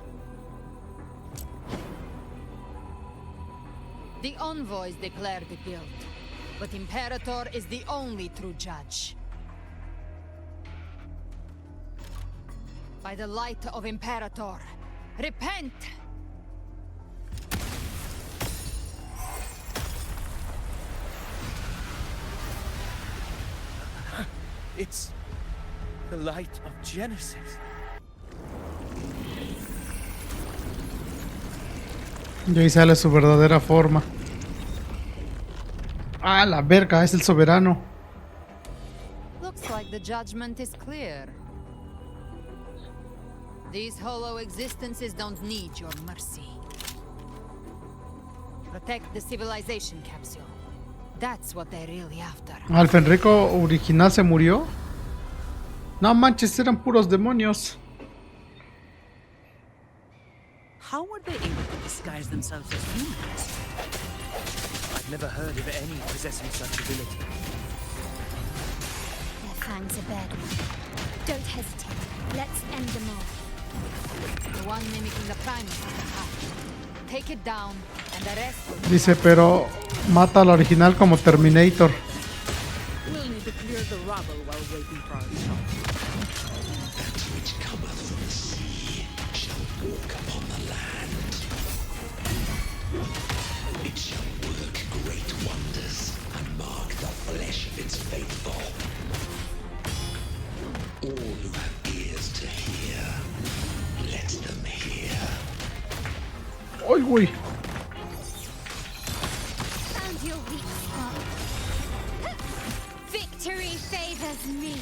The envoys declared the guilt, but Imperator is the only true judge. By the light of Imperator, repent! It's the light of Genesis. Y ahí sale su verdadera forma. Ah, la verga, es el soberano. Looks like the judgment is clear. These hollow existences don't need your mercy. Protect the civilization capsule. That's what they're really after. ¿El Fenrico original se murió? No manches, eran puros demonios. How were they able to disguise themselves as humans? I've never heard of any possessing such ability. Their fangs are bared. Don't hesitate. Let's end them all. The one mimicking the primus is the heart. Take it down, and the rest will... Dice, pero mata al original como Terminator. We'll need to clear the rubble while waiting for our shot. That which cometh from the sea shall walk upon the land. It shall work great wonders and mark the flesh of its faithful. All who have ears to hear, let them hear. ¡Ay, güey! Found your weak spot. Victory favors me.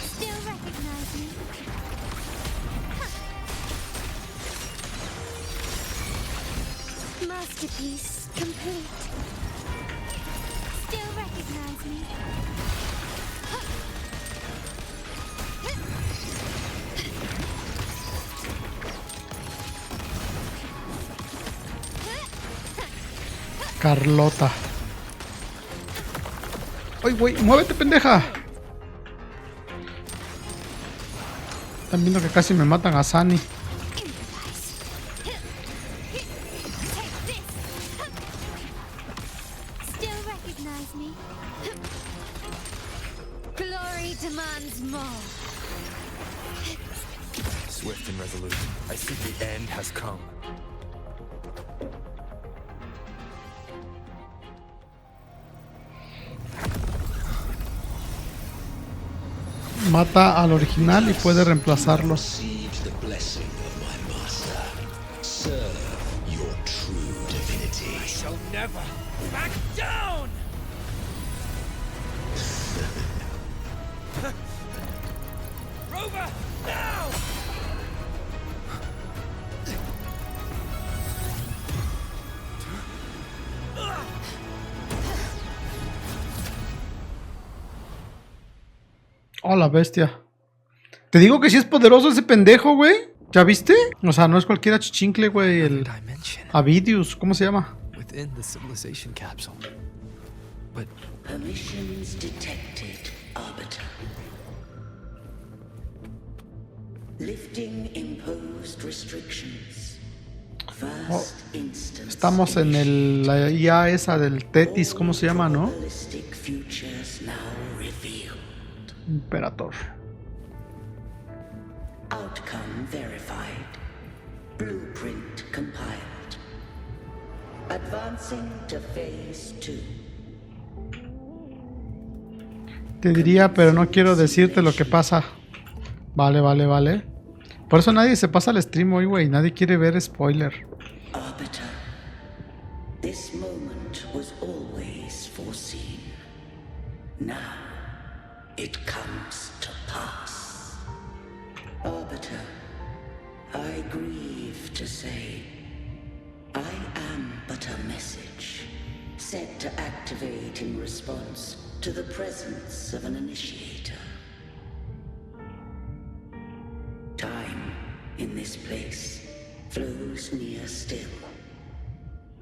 Still recognize me? Masterpiece complete. Still recognize me? Carlota. ¡Ay, güey! ¡Muévete, pendeja! Están viendo que casi me matan a Sunny. Still recognize me? Glory demands more. Swift and resolute, I see the end has come. Mata al original y puede reemplazarlo. Receive the blessing of my master. Serve your true divinity. I shall never back down! Rover, now! Oh, la bestia. Te digo que sí es poderoso ese pendejo, güey. ¿Ya viste? O sea, no es cualquiera chichincle, güey. El Avidius, ¿cómo se llama? Within the civilization capsule. But permissions detected, Arbiter. Lifting imposed restrictions. Oh, estamos en la IA esa del Tetis, ¿cómo se llama, no? Imperator. Outcome verified. Blueprint compiled. Advancing to phase 2. Te diría, pero no quiero decirte lo que pasa. Vale, vale, vale. Por eso nadie se pasa al stream hoy, güey. Nadie quiere ver spoiler. Arbiter, this moment was always foreseen. Now it comes to pass. Arbiter, I grieve to say, I am but a message, set to activate in response to the presence of an initiator. Time in this place flows near still.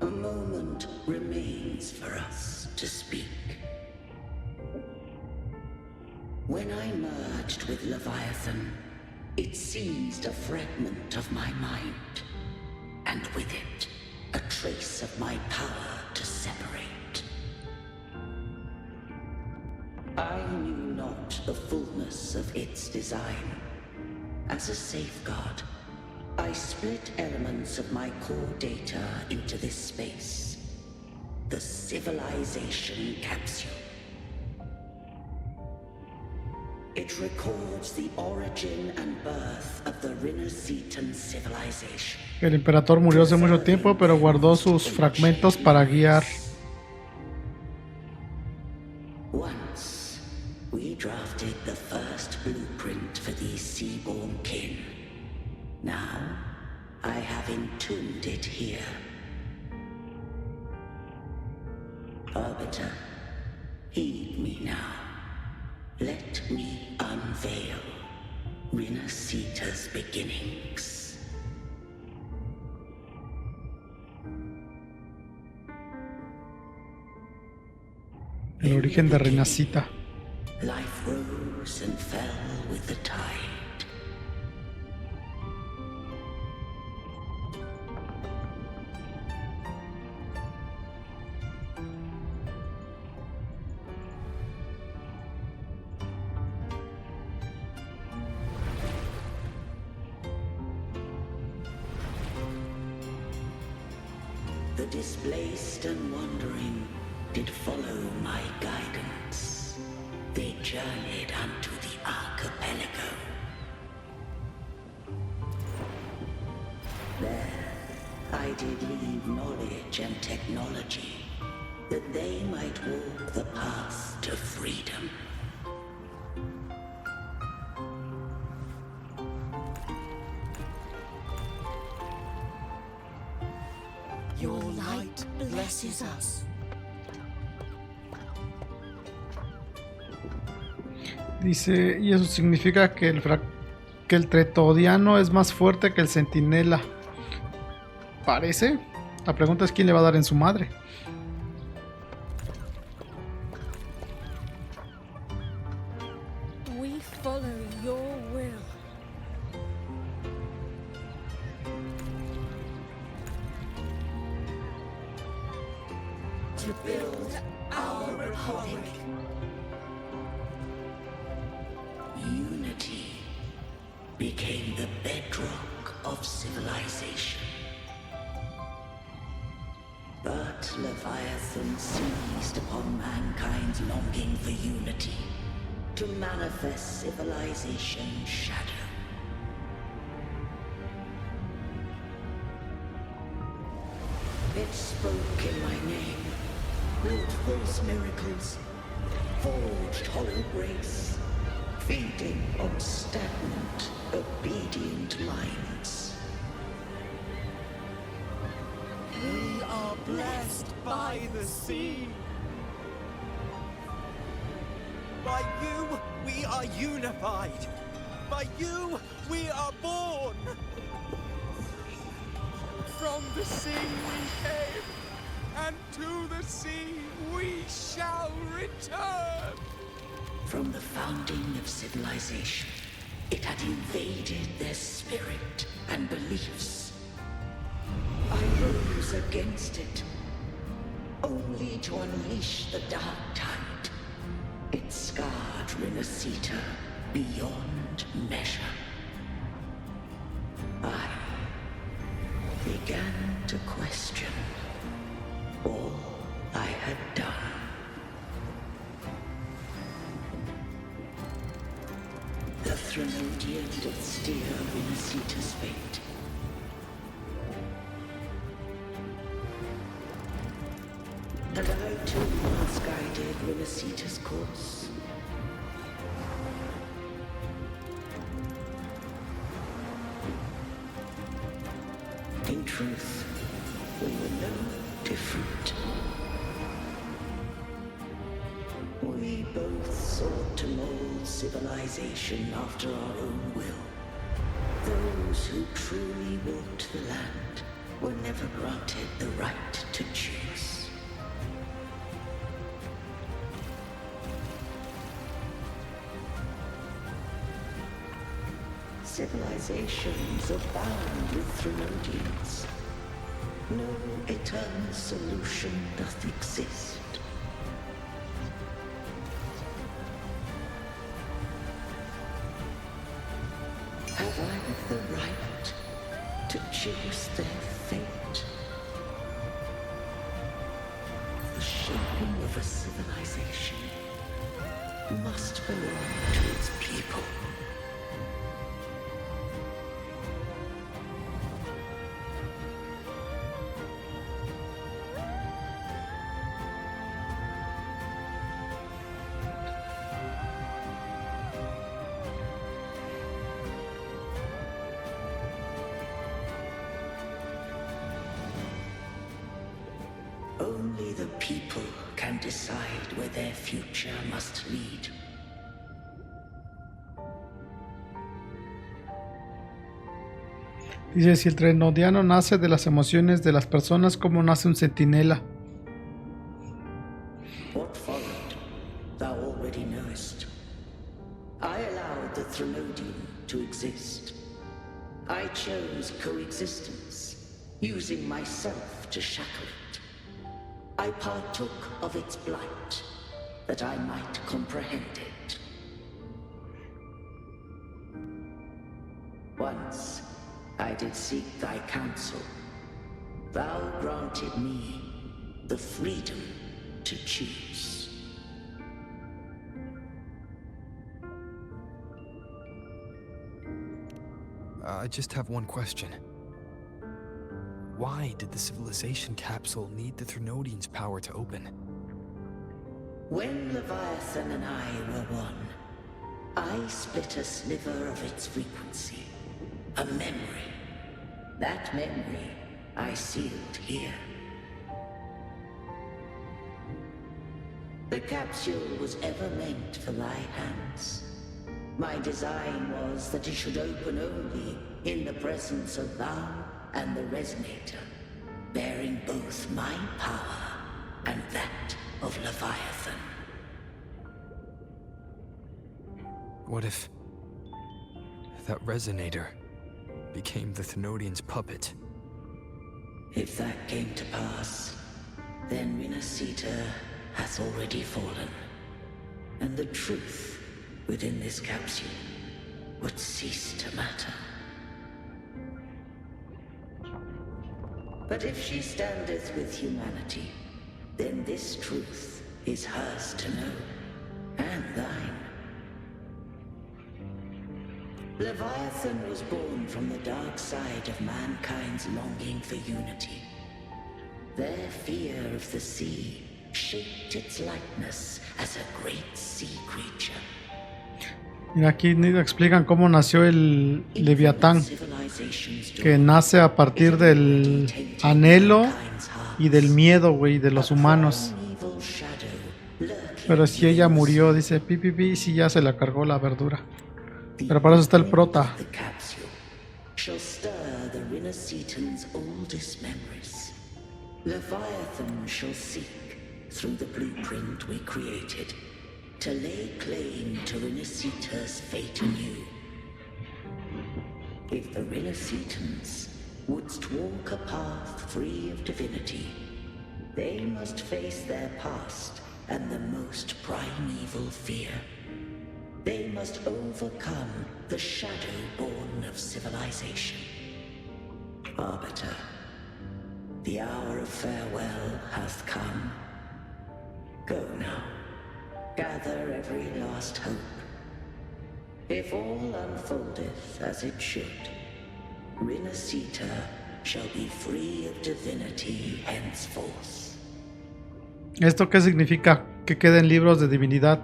A moment remains for us to speak. When I merged with Leviathan, it seized a fragment of my mind, and with it, a trace of my power to separate. I knew not the fullness of its design. As a safeguard, I split elements of my core data into this space, the civilization capsule. It records the origin and birth of the Renascitan civilization. El emperador murió hace mucho tiempo, pero guardó sus fragmentos para guiar. Once, we drafted the first blueprint for these seaborn kin. Now, I have entombed it here. Arbiter, heed me now. Let me unveil Renascita's beginnings. El origen de Renascita. Life rose and fell with the tide. The displaced and wandering did follow my guidance. They journeyed unto the archipelago. There, I did leave knowledge and technology, that they might walk the path to freedom. Your light blesses us. Dice, y eso significa que el tretodiano es más fuerte que el centinela. Parece. La pregunta es quién le va a dar en su madre. We follow your will. To build our republic. Unity became the bedrock of civilization. But Leviathan seized upon mankind's longing for unity to manifest civilization's shadow. It spoke in my name, wrought false miracles, forged hollow grace, feeding on stagnant, obedient minds. We are blessed by the sea. By you, we are unified. By you, we are born. From the sea we came, and to the sea we shall return. From the founding of civilization, it had invaded their spirit and beliefs. I rose against it, only to unleash the dark tide. It scarred Renascita beyond measure. I began to question all I had done. The Threnodian did steer Renascita's fate. And I too once guided Renascita's course. In truth, we were no different. We both sought to mold civilization after our own will. Those who truly walked the land were never granted the right to choose. Civilizations abound with Threnodians. No eternal solution doth exist. Have I the right to choose their fate? The shaping of a civilization must belong to its people. Only the people can decide where their future must lead. Dice, si el Threnodiano nace de las emociones de las personas, ¿cómo nace un centinela? What followed, thou already knowest. I allowed the Threnodian to exist. I chose coexistence, using myself to shackle it. I partook of its blight, that I might comprehend it. Once I did seek thy counsel. Thou granted me the freedom to choose. I just have one question. Why did the civilization capsule need the Threnodian's power to open? When Leviathan and I were one, I split a sliver of its frequency. A memory. That memory I sealed here. The capsule was ever meant for thy hands. My design was that it should open only in the presence of thou and the resonator, bearing both my power and that of Leviathan. What if that resonator became the Threnodian's puppet? If that came to pass, then Renascita has already fallen, and the truth within this capsule would cease to matter. But if she standeth with humanity, then this truth is hers to know, and thine. Leviathan was born from the dark side of mankind's longing for unity. Their fear of the sea shaped its likeness as a great sea creature. Mira, aquí explican cómo nació el Leviatán, que nace a partir del anhelo y del miedo, güey, de los humanos. Pero si ella murió, dice pi, si ya se la cargó la verdura. Pero para eso está el prota. Shall stir the Rinascitan's oldest memories. Leviathan shall seek, through the blueprint we created, to lay claim to Rinascita's fate anew. If the Rinascitans wouldst walk a path free of divinity, they must face their past and the most primeval fear. They must overcome the shadow born of civilization. Arbiter, the hour of farewell hath come. Go now, gather every last hope. If all unfoldeth as it should, Rinascita shall be free of divinity henceforth. ¿Esto qué significa? Que queden libros de divinidad.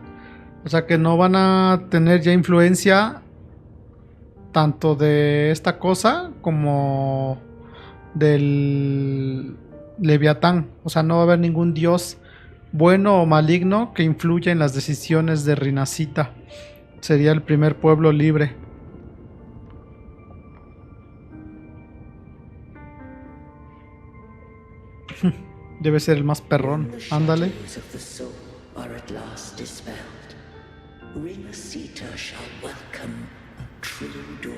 O sea que no van a tener ya influencia tanto de esta cosa como del Leviatán. O sea, no va a haber ningún dios bueno o maligno que influya en las decisiones de Rinascita. Sería el primer pueblo libre. Debe ser el más perrón. Ándale. Rinascita shall welcome a true dawn,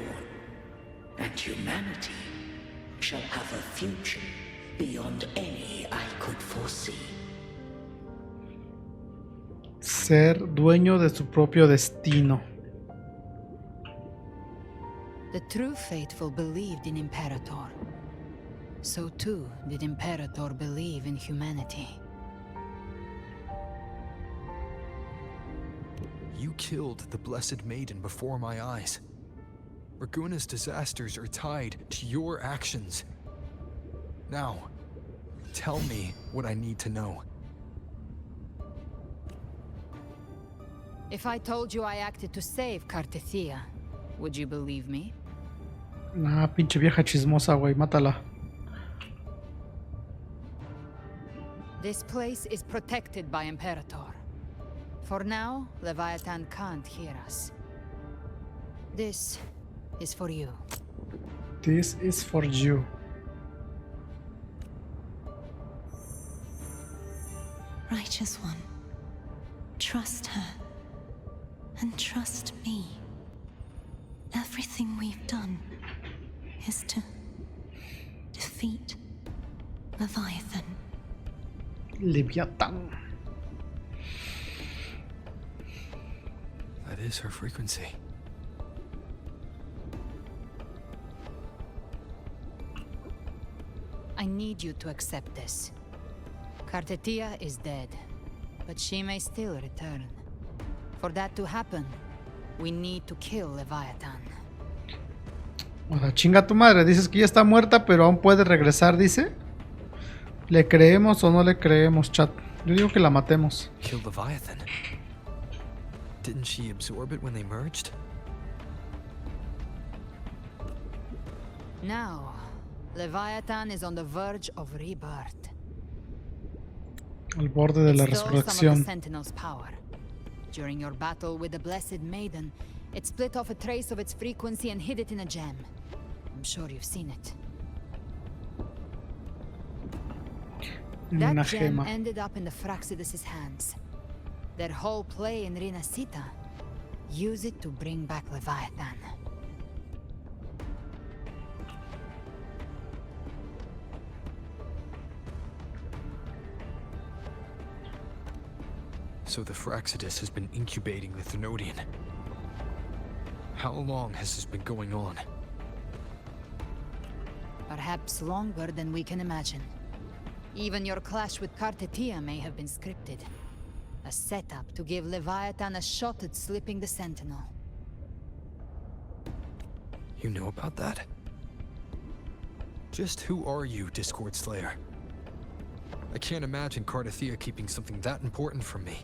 and humanity shall have a future beyond any I could foresee. Ser dueño de su propio destino. The true faithful believed in Imperator. So too did Imperator believe in humanity. You killed the Blessed Maiden before my eyes. Raguna's disasters are tied to your actions. Now, tell me what I need to know. If I told you I acted to save Cartethia, would you believe me? Ah, pinche vieja chismosa, güey, mátala. This place is protected by Imperator. For now, Leviathan can't hear us. This is for you. This is for you. Righteous One, trust her. And trust me. Everything we've done is to defeat Leviathan. Leviathan. That is her frequency. I need you to accept this. Cartethia is dead, but she may still return. For that to happen, we need to kill Leviathan. O sea, chinga tu madre, dices que ya está muerta, pero aún puede regresar, dice. ¿Le creemos o no le creemos, chat? Yo digo que la matemos. Kill Leviathan. Didn't she absorb it when they merged? Now, Leviathan is on the verge of rebirth. Al borde de la resurrección. During your battle with the Blessed Maiden, it split off a trace of its frequency and hid it in a gem. I'm sure you've seen it. That gem ended up in the Fraxidus' hands. Their whole play in Rinascita, use it to bring back Leviathan. So the Fraxidus has been incubating the Thenodian. How long has this been going on? Perhaps longer than we can imagine. Even your clash with Cartethia may have been scripted. A setup to give Leviathan a shot at slipping the Sentinel. You know about that? Just who are you, Discord Slayer? I can't imagine Cartethia keeping something that important from me.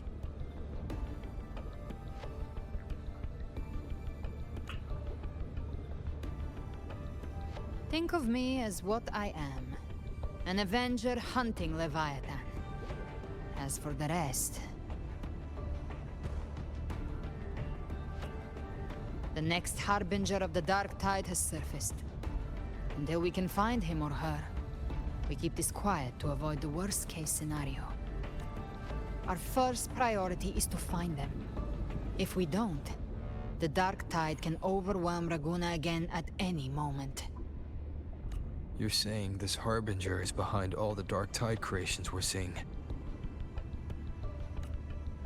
Think of me as what I am. An Avenger hunting Leviathan. As for the rest, The next harbinger of the dark tide has surfaced. Until we can find him or her, we keep this quiet to avoid the worst case scenario. Our first priority is to find them. If we don't, the dark tide can overwhelm Ragusa again at any moment. You're saying this harbinger is behind all the dark tide creations we're seeing?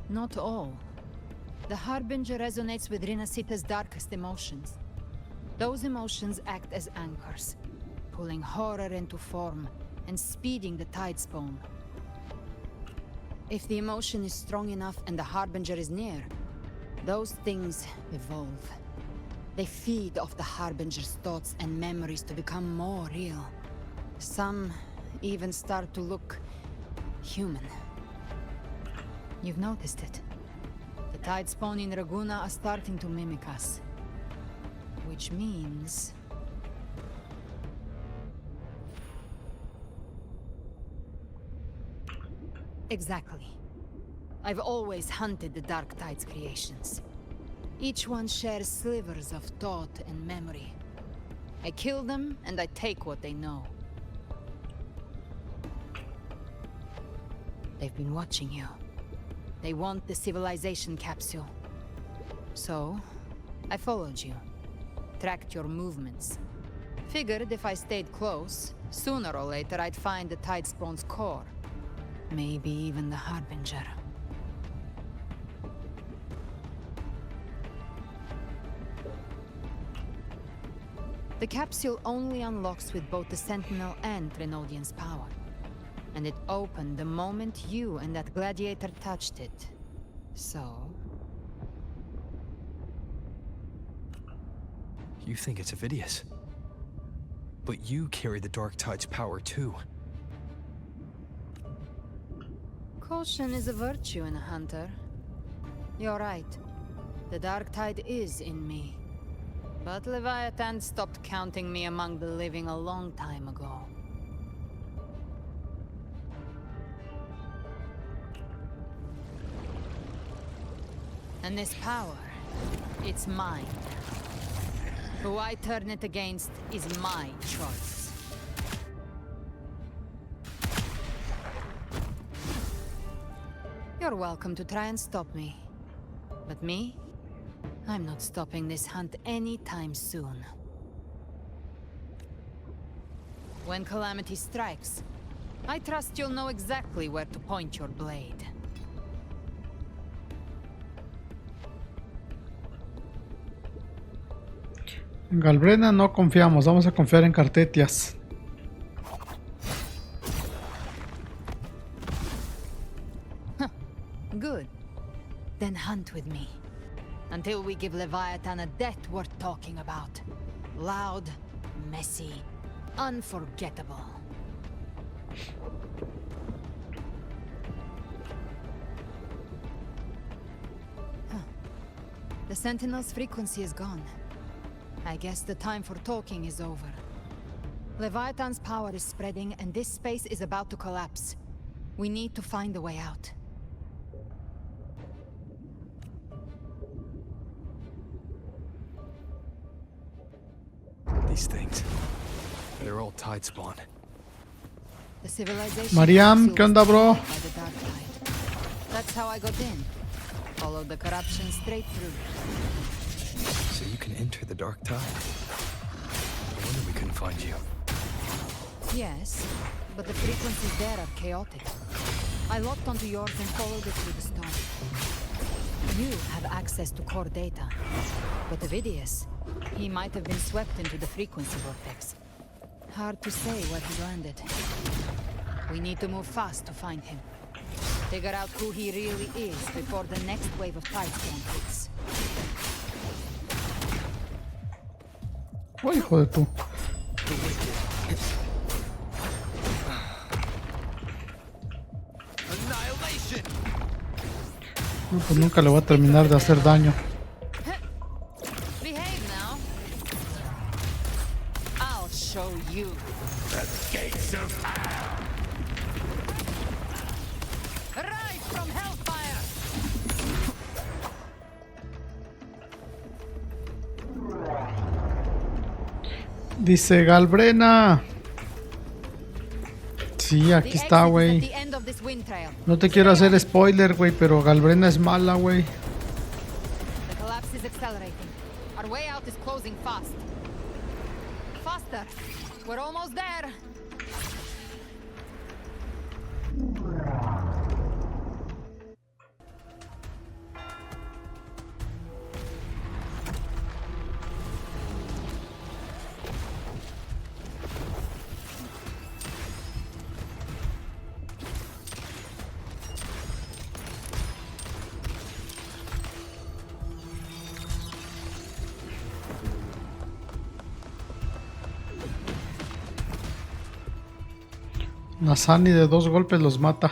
Not all. The harbinger resonates with Rinascita's darkest emotions. Those emotions act as anchors, pulling horror into form and speeding the tide spawn. If the emotion is strong enough and the harbinger is near, those things evolve. They feed off the harbinger's thoughts and memories to become more real. Some even start to look human. You've noticed it. The tide spawn in Ragusa are starting to mimic us. Which means... Exactly. I've always hunted the Dark Tide's creations. Each one shares slivers of thought and memory. I kill them, and I take what they know. They've been watching you. They want the civilization capsule. So, I followed you. Tracked your movements. Figured if I stayed close, sooner or later I'd find the Tide Spawn's core. Maybe even the Harbinger. The capsule only unlocks with both the Sentinel and Trinodian's power. And it opened the moment you and that gladiator touched it. So... You think it's Avidius. But you carry the Dark Tide's power too. Caution is a virtue in a hunter. You're right. The Dark Tide is in me. But Leviathan stopped counting me among the living a long time ago. And this power, it's mine. Who I turn it against is my choice. You're welcome to try and stop me. But me? I'm not stopping this hunt anytime soon. When calamity strikes, I trust you'll know exactly where to point your blade. En Galbrena no confiamos, vamos a confiar en Cartetias. Good. Then hunt with me. Until we give Leviathan a death worth talking about. Loud, messy, unforgettable. The Sentinel's frequency is gone. I guess the time for talking is over. Leviathan's power is spreading and this space is about to collapse. We need to find a way out. These things, they're all tide spawn. The civilization Mariam, ¿qué onda, bro? by the dark tide. That's how I got in. Followed the corruption straight through. So you can enter the dark tide? No wonder we couldn't find you. Yes, but the frequencies there are chaotic. I locked onto yours and followed it through the storm. You have access to core data, but Avidius, he might have been swept into the frequency vortex. Hard to say where he landed. We need to move fast to find him. Figure out who he really is before the next wave of tidestorm hits. Oh, hijo de tú. No, pues nunca le voy a terminar de hacer daño. Behave now. I'll show you. The gates of hell. Rise from hellfire. Dice Galbrena. Sí, aquí está, güey. No te quiero hacer spoiler, güey, pero Galbrena es mala, güey. The collapse is accelerating. Our way out is closing fast. Faster. We're almost there. Nasani de 2 golpes los mata.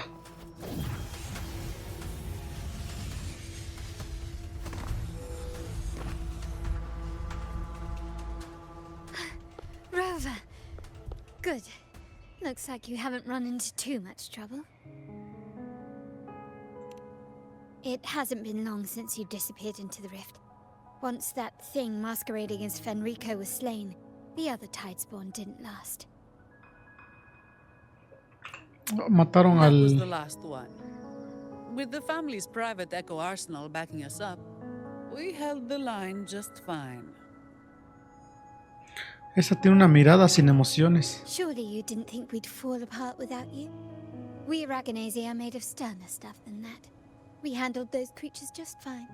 Rover. Good. Looks like you haven't run into too much trouble. It hasn't been long since you disappeared into the rift. Once that thing masquerading as Fenrico was slain, the other Tidespawn didn't last. Mataron That was al... the last one. With the family's private echo arsenal backing us up, we held the line just fine. Esa tiene una mirada sin emociones. Surely you didn't think we'd fall apart without you? We Aragonese are made of sterner stuff than that. We handled those creatures just fine.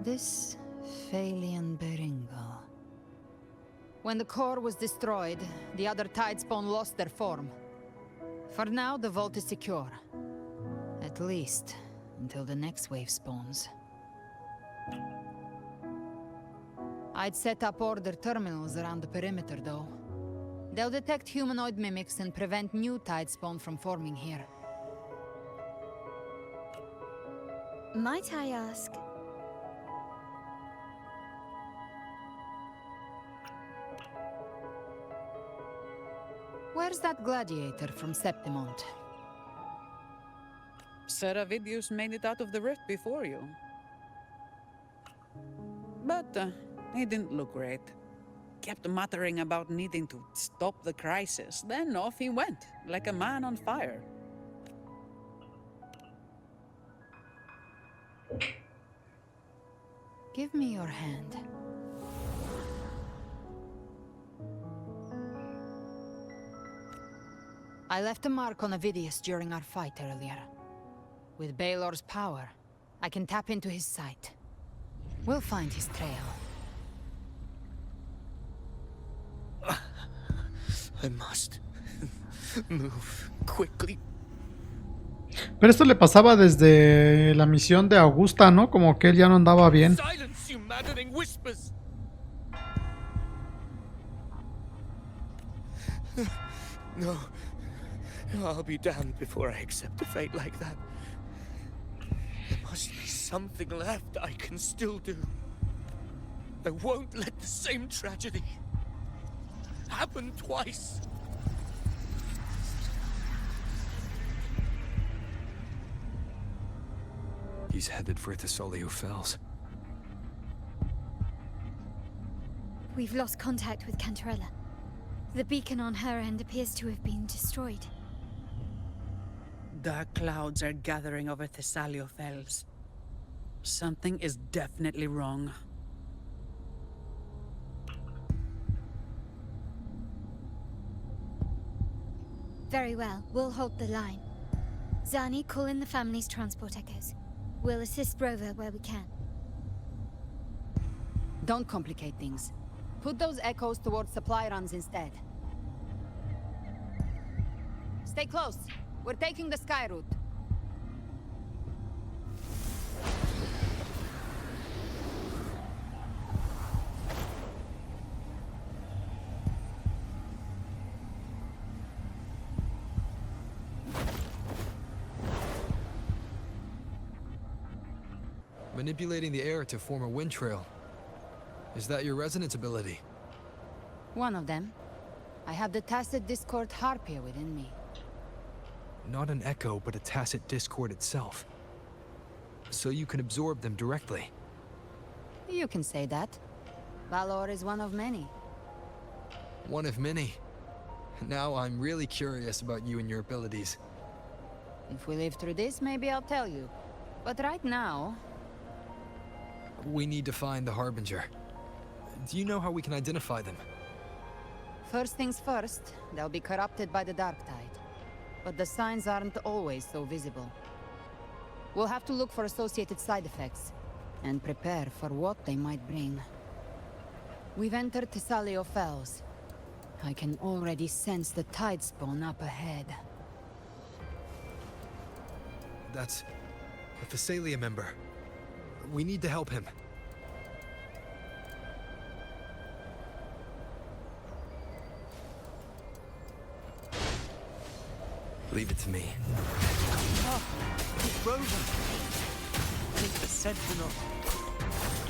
This Phalian Beringal. When the core was destroyed, the other Tidespawn lost their form. For now, the vault is secure. At least, until the next wave spawns. I'd set up order terminals around the perimeter, though. They'll detect humanoid mimics and prevent new Tidespawn from forming here. Might I ask... Where's that gladiator from Septimont? Avidius made it out of the rift before you. But he didn't look great. Kept muttering about needing to stop the crisis. Then off he went, like a man on fire. Give me your hand. I left a mark on Avidius during our fight earlier. With Baelor's power, I can tap into his sight. We'll find his trail. I must move quickly. Pero esto le pasaba desde la misión de Augusta, ¿no? Como que él ya no andaba bien. Silence, you maddening whispers. No. I'll be damned before I accept a fate like that. There must be something left I can still do. I won't let the same tragedy happen twice. He's headed for Thesolio Fells. We've lost contact with Cantarella. The beacon on her end appears to have been destroyed. Dark clouds are gathering over Thesalio Fells. Something is definitely wrong. Very well, we'll hold the line. Zani, call in the family's transport echoes. We'll assist Rover where we can. Don't complicate things. Put those echoes towards supply runs instead. Stay close. We're taking the sky route. Manipulating the air to form a wind trail. Is that your resonance ability? One of them. I have the tacit discord harpia within me. Not an echo, but a tacit discord itself. So you can absorb them directly. You can say that. Valor is one of many. One of many. Now I'm really curious about you and your abilities. If we live through this, maybe I'll tell you. But right now... We need to find the Harbinger. Do you know how we can identify them? First things first, they'll be corrupted by the dark tide. But the signs aren't always so visible. We'll have to look for associated side effects, and prepare for what they might bring. We've entered Thessalio Fells. I can already sense the tide spawn up ahead. That's a Thessalia member. We need to help him. Leave it to me. Oh, it's Rover. Take the sentinel.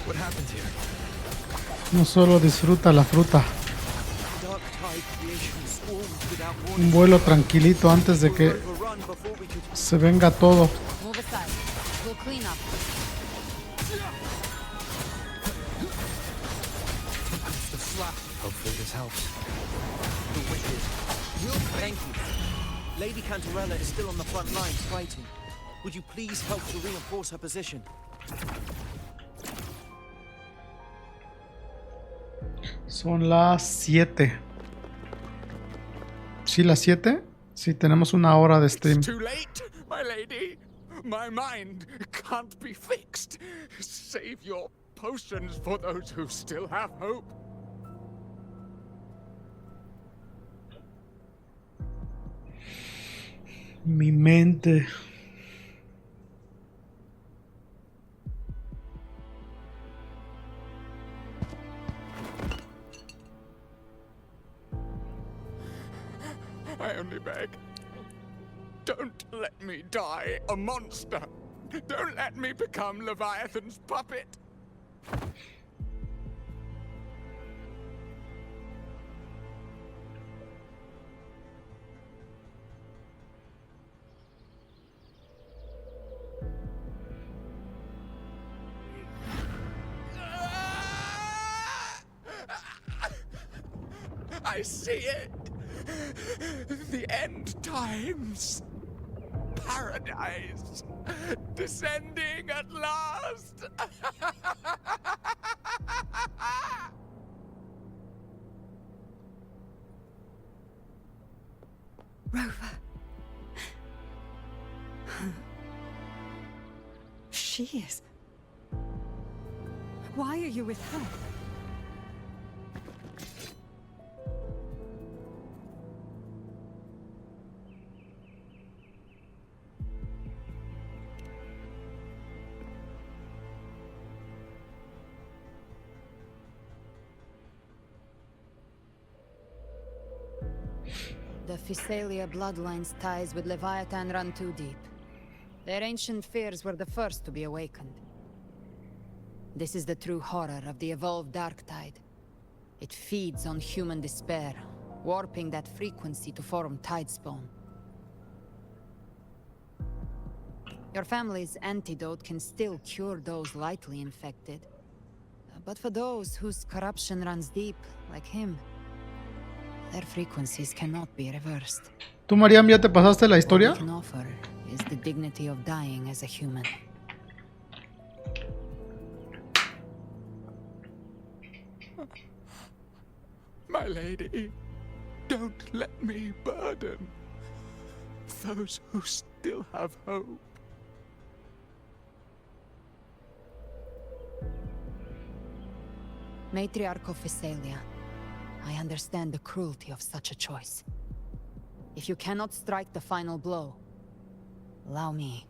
What happened here? No solo disfruta la fruta. Dark tide creation swarmed without Un warning. vuelo tranquilito antes de que se venga todo. Move aside. We'll clean up. The slap. Hopefully this helps. The wicked. Thank you. Lady Cantarella is still on the front lines fighting. Would you please help to reinforce her position? Son las 7. ¿Sí, las 7? Sí, tenemos una hora de stream. It's too late, my lady. My mind can't be fixed. Save your potions for those who still have hope. Mi mente. I only beg. Don't let me die a monster. Don't let me become Leviathan's puppet. I see it. The end times. Paradise. Descending at last. Rover. She is. Why are you with her? The Thessalia bloodline's ties with Leviathan run too deep. Their ancient fears were the first to be awakened. This is the true horror of the evolved dark tide. It feeds on human despair, warping that frequency to form tidespawn. Your family's antidote can still cure those lightly infected. But for those whose corruption runs deep, like him, their frequencies cannot be reversed. ¿Tú, Mariam, ya te pasaste la historia? All we can offer is the dignity of dying as a human. My lady, don't let me burden those who still have hope. Matriarch of Thessalia, I understand the cruelty of such a choice. If you cannot strike the final blow, allow me.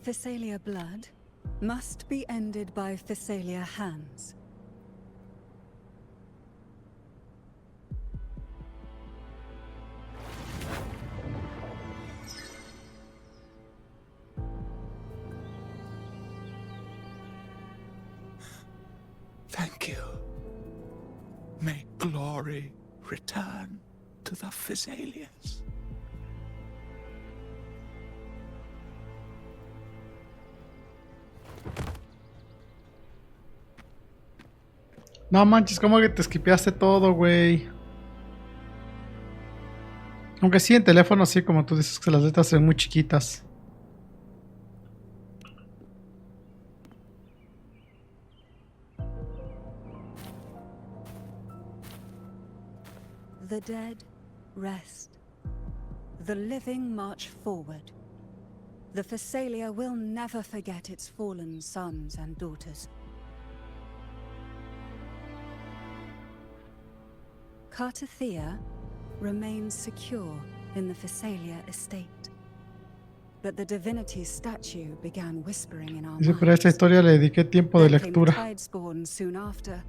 Thessalia blood must be ended by Thessalia hands. Thank you. May glory return to the Thessalians. No manches, ¿cómo que te esquipeaste todo, güey? Aunque sí, en teléfono sí, como tú dices, que las letras son muy chiquitas. The dead rest. The living march forward. The Phasalia will never forget its fallen sons and daughters. Cartathea remains secure in the Phasalia estate. But the divinity's statue began whispering in our Dice, pero a esta historia le dediqué tiempo de lectura. soon after.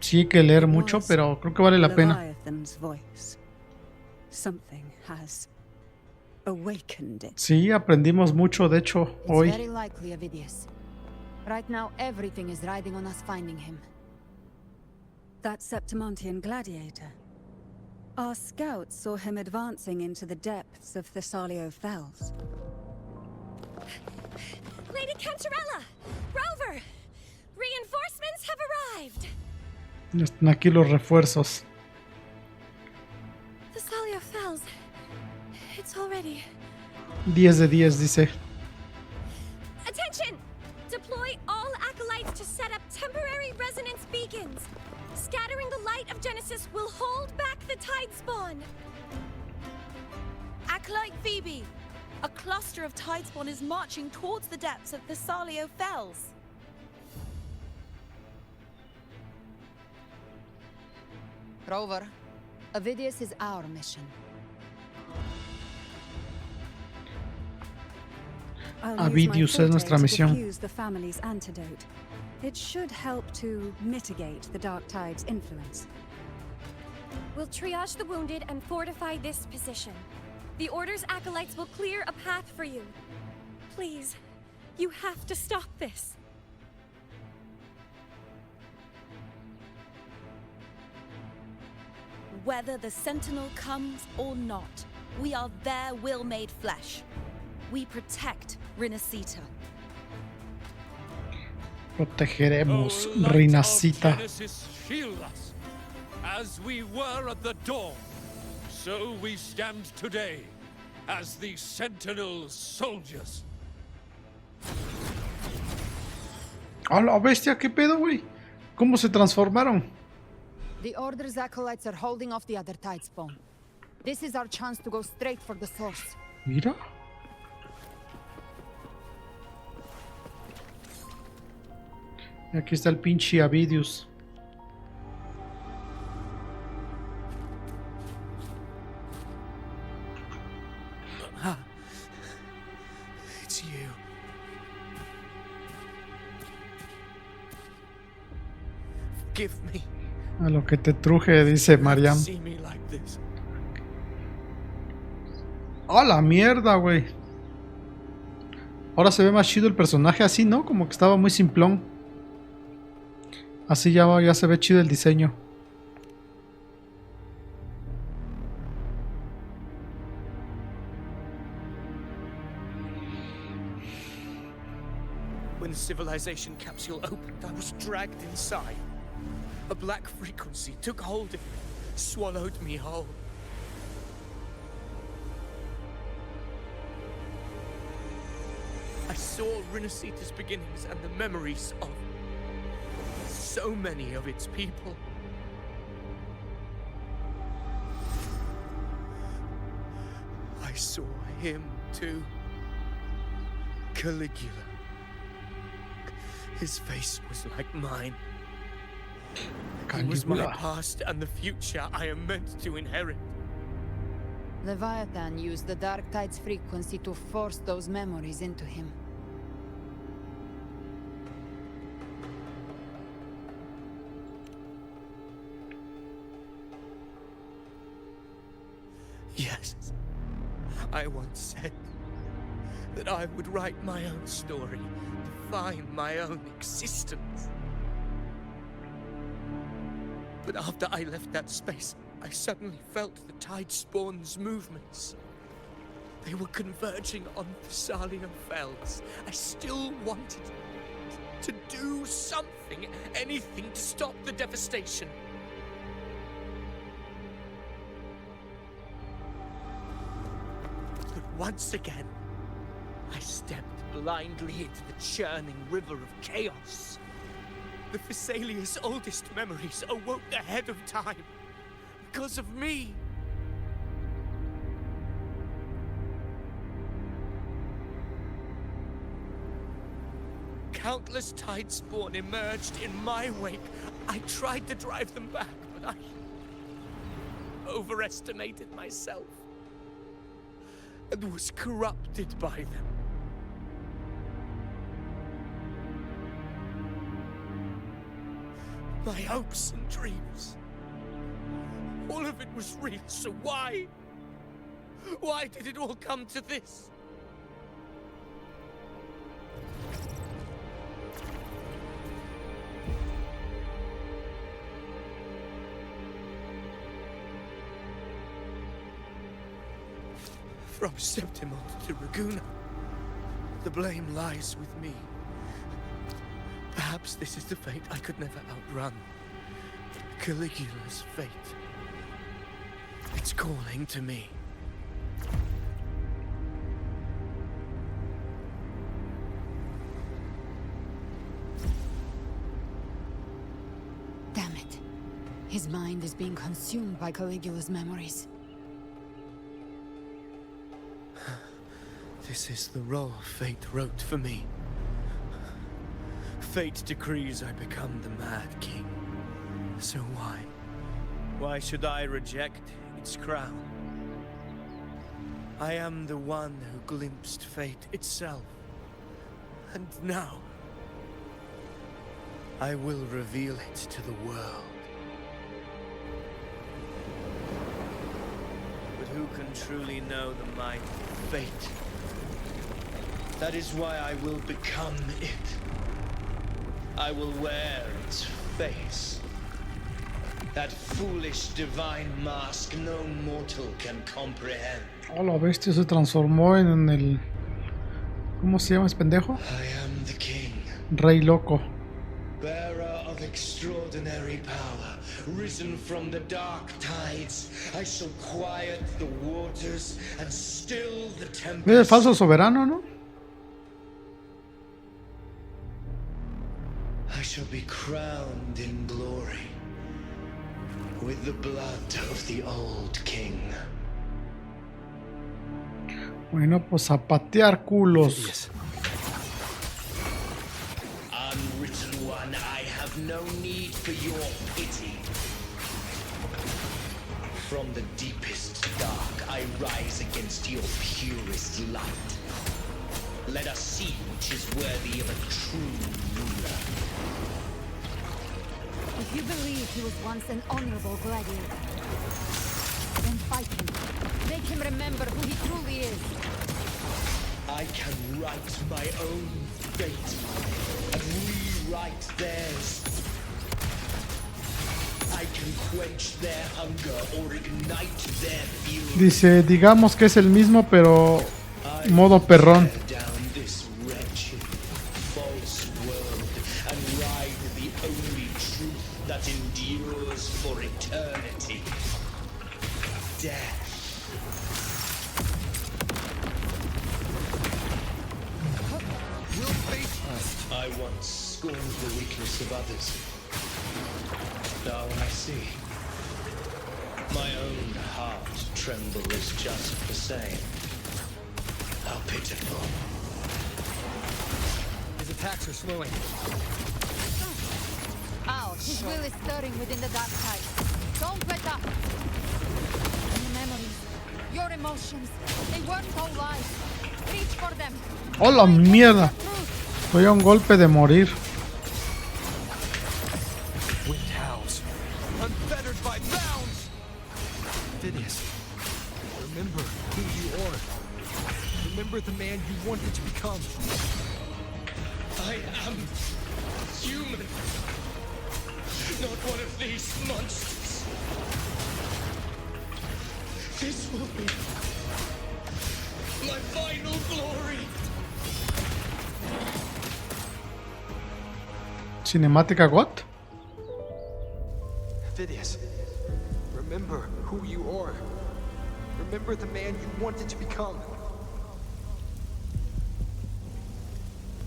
Sí hay que leer mucho, pero creo que vale la pena. Something has awakened it. Sí, aprendimos mucho, de hecho, hoy. It's very likely, Avidius. Right now, everything is riding on us finding him. That Septimontian gladiator. Our scouts saw him advancing into the depths of Thessalio Fells. Lady Cantarella! Rover! Reinforcements have arrived! Están aquí los refuerzos. Thessalio Fells. It's already. 10 de 10, dice. Attention! Deploy all acolytes to set up temporary resonance beacons. Scattering the light of Genesis will hold back the tide spawn. Acolyte Phoebe, a cluster of tide spawn is marching towards the depths of Thessalio Fells. Rover, Avidius is our mission. Avidius es nuestra misión. The family's antidote. It should help to mitigate the Dark Tide's influence. We'll triage the wounded and fortify this position. The Order's acolytes will clear a path for you. Please, you have to stop this. Whether the Sentinel comes or not, we are their will made flesh. We protect Rinascita. Protegeremos Rinascita. As we were at the dawn, so we stand today as the Sentinel soldiers. ¡A la bestia! ¿Qué pedo, güey? ¿Cómo se transformaron? The Order's acolytes are holding off the other tide spawn. This is our chance to go straight for the source. Mira. Y aquí está el pinche Avidius. It's you. Forgive me. A lo que te truje, dice Mariam. See me like this. ¡A la mierda, güey! Ahora se ve más chido el personaje así, ¿no? Como que estaba muy simplón. Así ya se ve chido el diseño. When the civilization capsule opened, I was dragged inside. A black frequency took hold of me, swallowed me whole. I saw Rinascita's beginnings and the memories of so many of its people. I saw him too. Caligula. His face was like mine. It was my past and the future I am meant to inherit. Leviathan used the Dark Tide's frequency to force those memories into him. Yes, I once said that I would write my own story, define my own existence. But after I left that space, I suddenly felt the tide spawn's movements. They were converging on Thessalio Fells. I still wanted to do something, anything to stop the devastation. But once again, I stepped blindly into the churning river of chaos. The Thessalia's oldest memories awoke ahead of time because of me. Countless tidespawn emerged in my wake. I tried to drive them back, but I overestimated myself and was corrupted by them. My hopes and dreams, all of it was real, so why? Why did it all come to this? From Septimol to Raguena, the blame lies with me. Perhaps this is the fate I could never outrun. Caligula's fate. It's calling to me. Damn it. His mind is being consumed by Caligula's memories. This is the role fate wrote for me. Fate decrees I become the Mad King. So why? Why should I reject its crown? I am the one who glimpsed fate itself. And now, I will reveal it to the world. But who can truly know the mind of fate? That is why I will become it. I will wear its face. That foolish divine mask no mortal can comprehend. Oh, la bestia se transformó en el... ¿Cómo se llama ese pendejo? I am the king. Rey loco. Bearer of extraordinary power, risen from the dark tides, I shall quiet the waters and still the tempest. Es el falso soberano, ¿no? I shall be crowned in glory with the blood of the old king. Bueno, pues a patear culos. Unwritten one, I have no need for your pity. From the deepest dark, I rise against your purest light. Let us see which is worthy of a true ruler. If you believe he was once an honorable gladiator, then fight him. Make him remember who he truly is. I can write my own fate and rewrite theirs. I can quench their hunger or ignite their fury. Dice, digamos que es el mismo, pero modo perrón. That endures for eternity. Death. Will face us. I once scorned the weakness of others. Now I see. My own heart trembles just the same. How pitiful. His attacks are slowing. Ow, his will is stirring within the dark tide. Don't let up. Your memories, your emotions, they weren't all lies. Reach for them. ¡Oh, la mierda! Estoy a un golpe de morir. Wind howls, unfettered by bounds. Avidius, remember who you are. Remember the man you wanted to become. I am human. Not one of these monsters. This will be my final glory. Cinemática what? Avidius, remember who you are. Remember the man you wanted to become.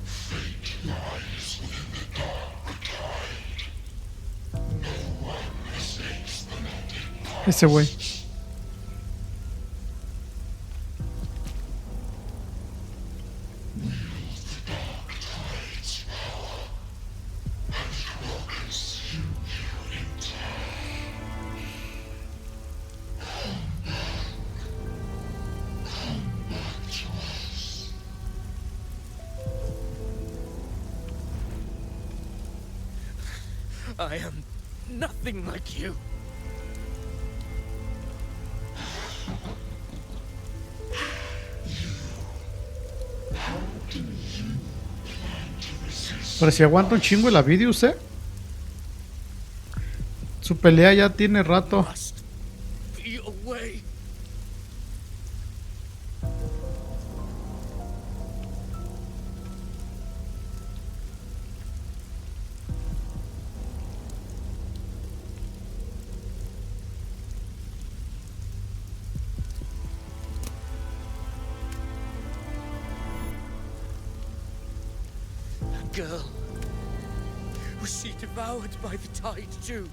Fate lies within the dark tide. No one mistakes the melting pot. Ese güey. I am nothing like you. Pero si aguanta un chingo el Avidius, Su pelea ya tiene rato. Be away. Girl, was she devoured by the tide too?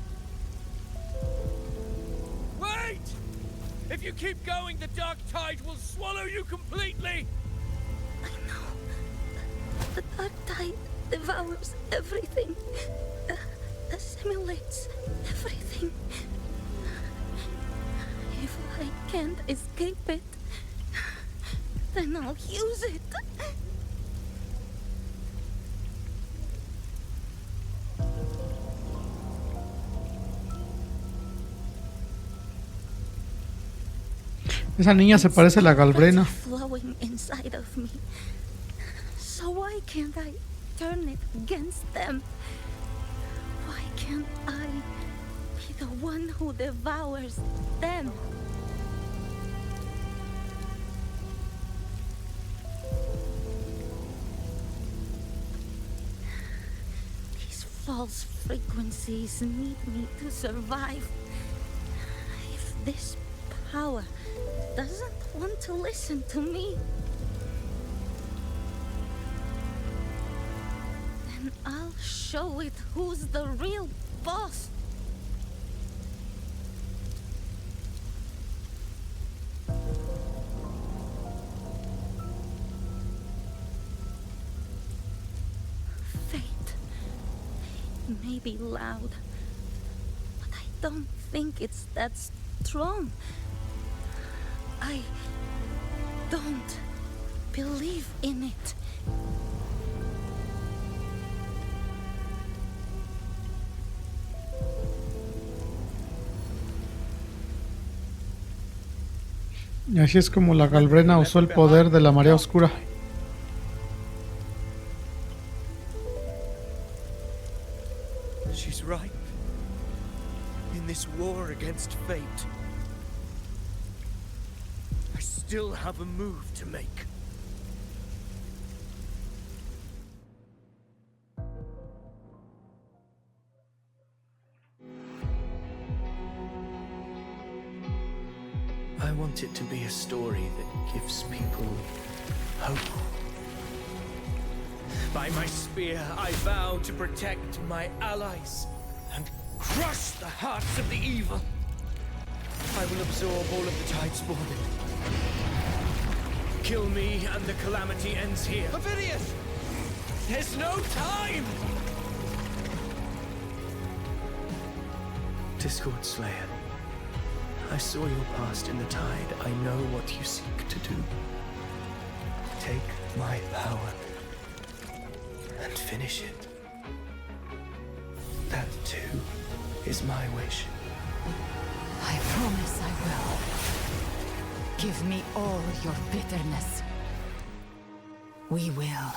Wait! If you keep going, the dark tide will swallow you completely! I know. The dark tide devours everything. Assimilates everything. If I can't escape it, then I'll use it. Esa niña se parece a la Galbrena. Flowing inside of me. So why can't I turn it against them? Why can't I be the one who devours them? These false frequencies need me to survive. If this power doesn't want to listen to me, then I'll show it who's the real boss. Fate may be loud, but I don't think it's that strong. I don't believe in it. Y así es como la Galbrena usó el poder de la marea oscura. She's right. In this war against fate, I still have a move to make. I want it to be a story that gives people hope. By my spear, I vow to protect my allies and crush the hearts of the evil. I will absorb all of the tide spawning. Kill me and the calamity ends here. Avidius! There's no time! Discord Slayer, I saw your past in the tide. I know what you seek to do. Take my power and finish it. That too is my wish. I promise I will. Give me all your bitterness. We will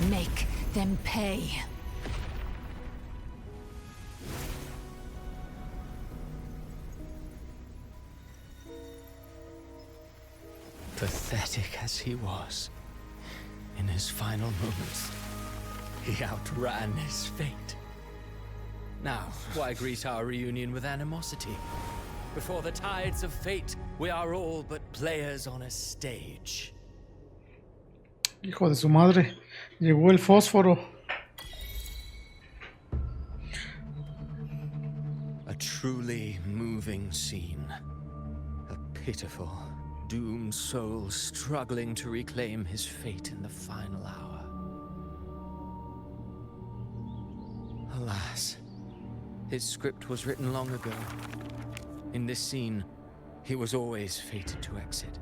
make them pay. Pathetic as he was, in his final moments, he outran his fate. Now, why greet our reunion with animosity? Before the tides of fate, we are all but players on a stage. Hijo de su madre, llegó el fósforo. A truly moving scene. A pitiful, doomed soul struggling to reclaim his fate in the final hour. Alas, his script was written long ago. In this scene, he was always fated to exit.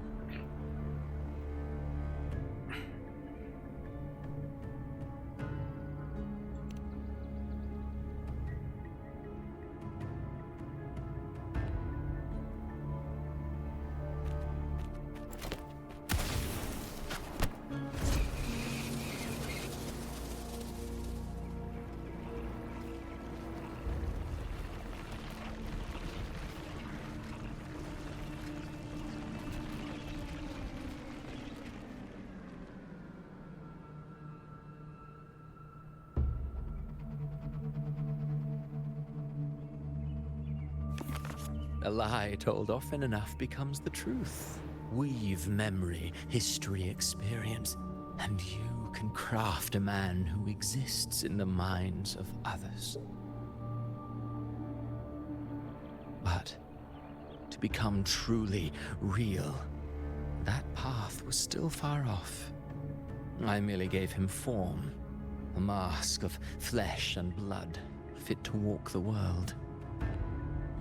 A lie told often enough becomes the truth. Weave memory, history, experience, and you can craft a man who exists in the minds of others. But to become truly real, that path was still far off. I merely gave him form, a mask of flesh and blood, fit to walk the world.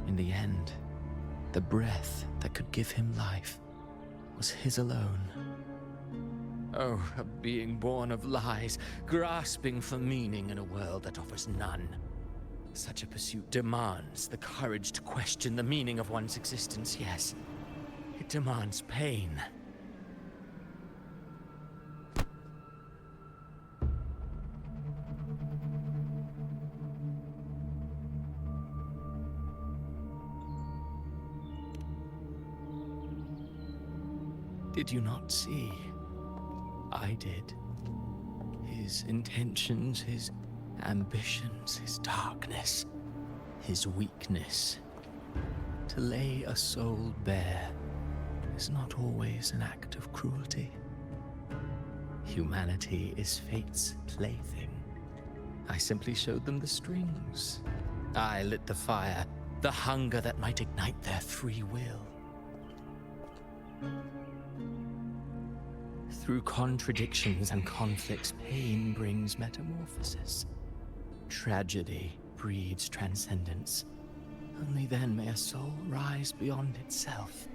In the end, the breath that could give him life was his alone. Oh, a being born of lies, grasping for meaning in a world that offers none. Such a pursuit demands the courage to question the meaning of one's existence, yes. It demands pain. Did you not see? I did. His intentions, his ambitions, his darkness, his weakness. To lay a soul bare is not always an act of cruelty. Humanity is fate's plaything. I simply showed them the strings. I lit the fire, the hunger that might ignite their free will. Through contradictions and conflicts, pain brings metamorphosis. Tragedy breeds transcendence. Only then may a soul rise beyond itself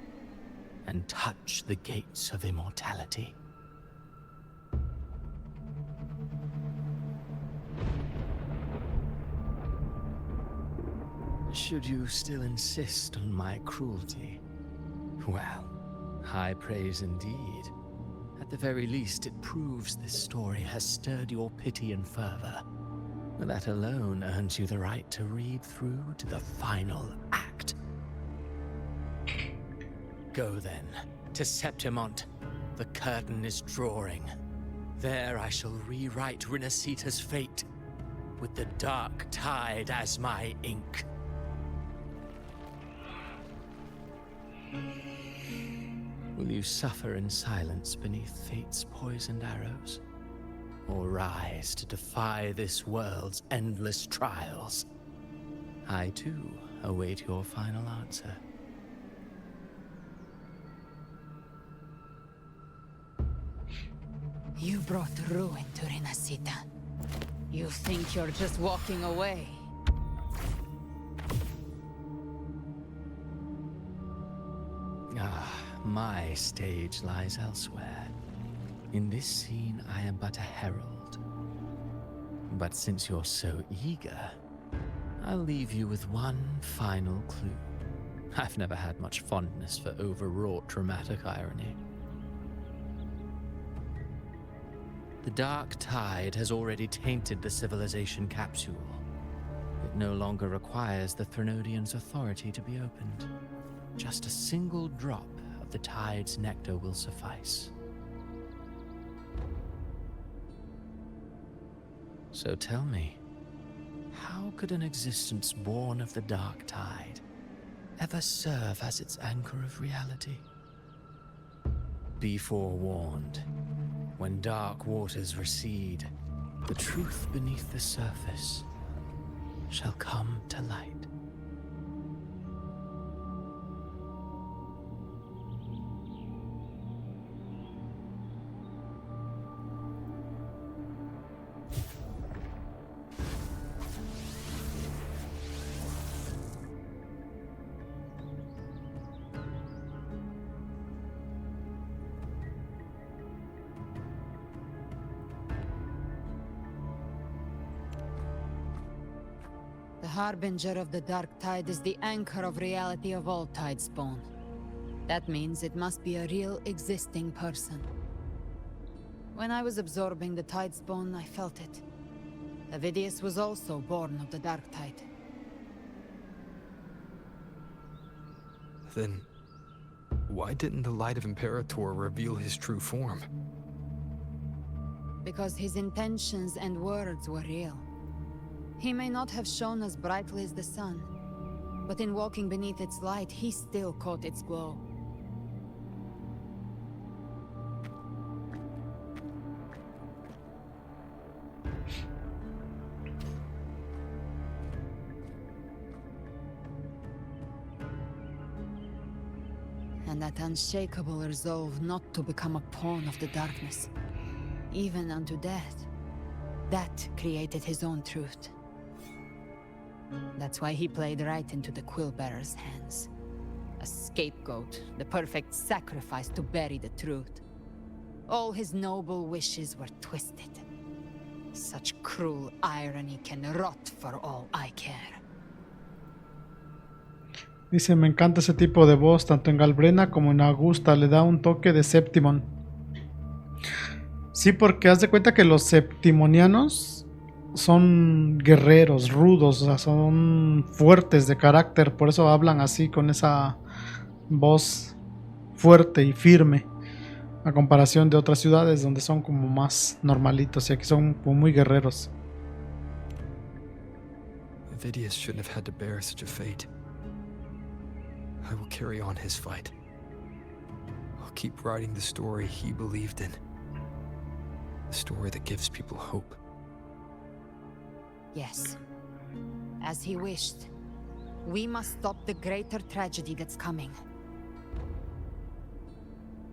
and touch the gates of immortality. Should you still insist on my cruelty? Well, high praise indeed. At the very least, it proves this story has stirred your pity and fervor. That alone earns you the right to read through to the final act. Go then, to Septimont. The curtain is drawing. There I shall rewrite Renascita's fate, with the dark tide as my ink. Will you suffer in silence beneath fate's poisoned arrows? Or rise to defy this world's endless trials? I too await your final answer. You brought ruin to Renascita. You think you're just walking away? My stage lies elsewhere. In this scene, I am but a herald. But since you're so eager, I'll leave you with one final clue. I've never had much fondness for overwrought dramatic irony. The dark tide has already tainted the civilization capsule. It no longer requires the Threnodians' authority to be opened. Just a single drop of the tide's nectar will suffice. So tell me, How could an existence born of the dark tide ever serve as its anchor of reality? Be forewarned. When dark waters recede, the truth beneath the surface shall come to light. The harbinger of the dark tide is the anchor of reality of all tidespawn. That means it must be a real existing person. When I was absorbing the tidespawn, I felt it. Avidius was also born of the dark tide. Then, why didn't the light of Imperator reveal his true form? Because his intentions and words were real. He may not have shone as brightly as the sun, but in walking beneath its light, he still caught its glow. And that unshakable resolve not to become a pawn of the darkness, even unto death, that created his own truth. That's why he played right into the Quill-bearer's hands. A scapegoat, the perfect sacrifice to bury the truth. All his noble wishes were twisted. Such cruel irony can rot for all I care. Dice, me encanta ese tipo de voz, tanto en Galbrena como en Augusta, le da un toque de Septimon. Sí, porque haz de cuenta que los septimonianos son guerreros, rudos, o sea, son fuertes de carácter, por eso hablan así, con esa voz fuerte y firme, a comparación de otras ciudades donde son como más normalitos, y aquí son como muy guerreros. Avidius shouldn't have had to bear such a fate. I will carry on his fight. I'll keep writing the story he believed in. The story that gives people hope. Yes. As he wished. We must stop the greater tragedy that's coming.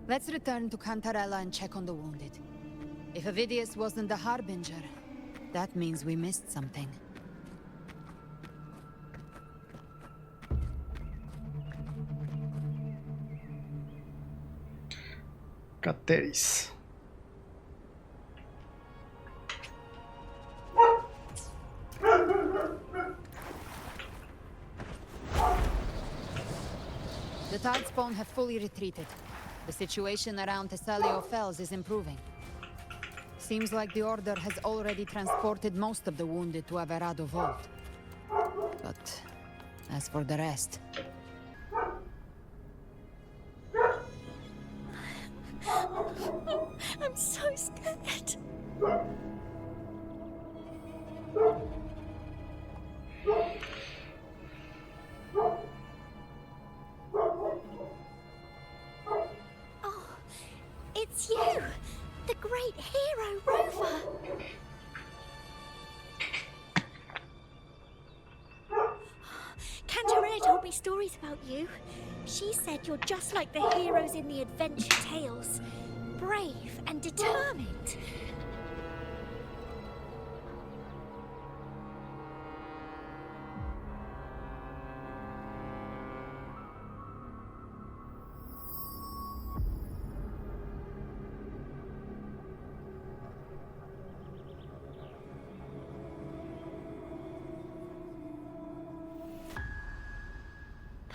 Let's return to Cantarella and check on the wounded. If Avidius wasn't the harbinger, that means we missed something. Cateris. The Tidespawn have fully retreated. The situation around Thessalio Fells is improving. Seems like the Order has already transported most of the wounded to Averado Vault. But as for the rest... I'm so scared. Oh, it's you, the great hero Rover. Cantarella told me stories about you. She said you're just like the heroes in the adventure tales. Brave and determined.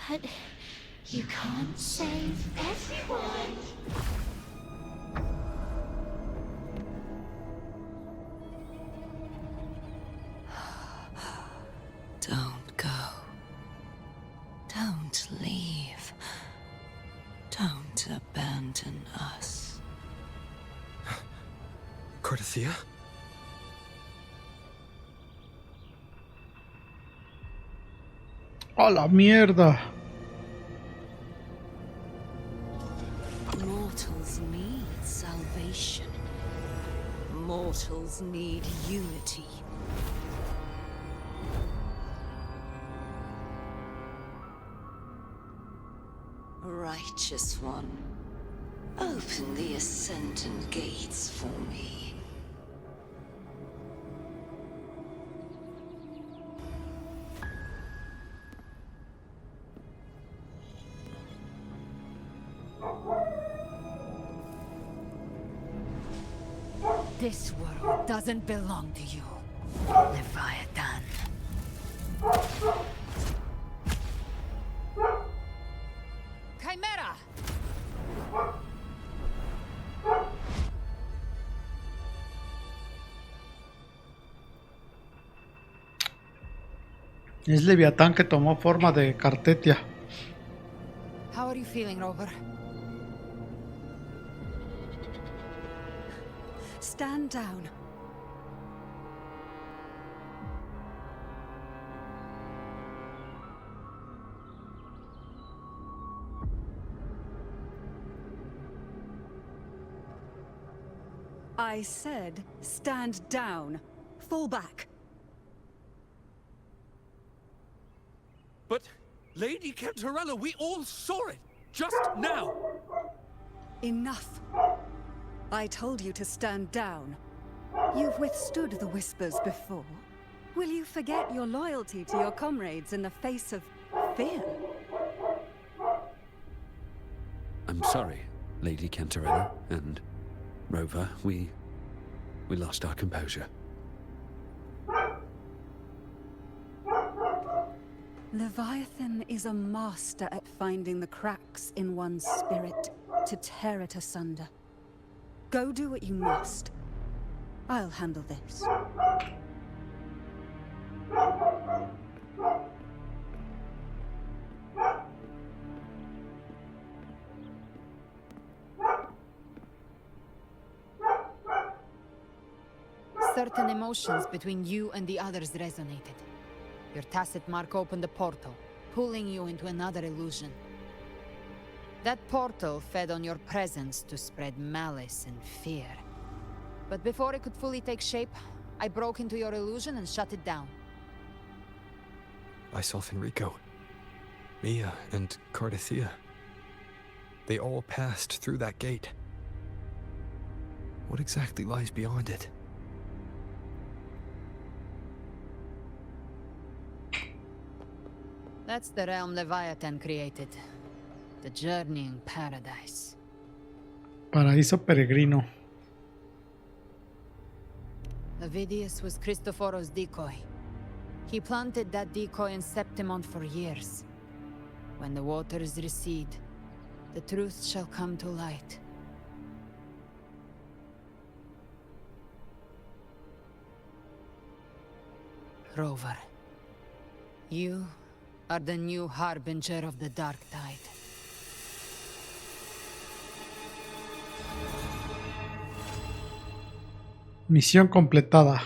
But you can't save everyone. Don't go. Don't leave. Don't abandon us. Cardathia? ¡A la mierda! Mortals need salvation. Mortals need unity. Righteous one, open the ascendant gates for me. This world doesn't belong to you, Leviathan. Chimera! Es Leviatán que tomó forma de Cartetia. How are you feeling, Rover? Stand down. I said, stand down. Fall back. But, Lady Cantarella, we all saw it, just now. Enough. I told you to stand down. You've withstood the whispers before. Will you forget your loyalty to your comrades in the face of fear? I'm sorry, Lady Cantarella and Rover. We lost our composure. Leviathan is a master at finding the cracks in one's spirit to tear it asunder. Go do what you must. I'll handle this. Certain emotions between you and the others resonated. Your tacit mark opened a portal, pulling you into another illusion. That portal fed on your presence to spread malice and fear. But before it could fully take shape, I broke into your illusion and shut it down. I saw Fenrico, Mia, and Cardathea. They all passed through that gate. What exactly lies beyond it? That's the realm Leviathan created. The journeying paradise. Paraíso peregrino. Avidius was Cristoforo's decoy. He planted that decoy in Septimont for years. When the waters recede, the truth shall come to light. Rover, you are the new harbinger of the dark tide. Misión completada.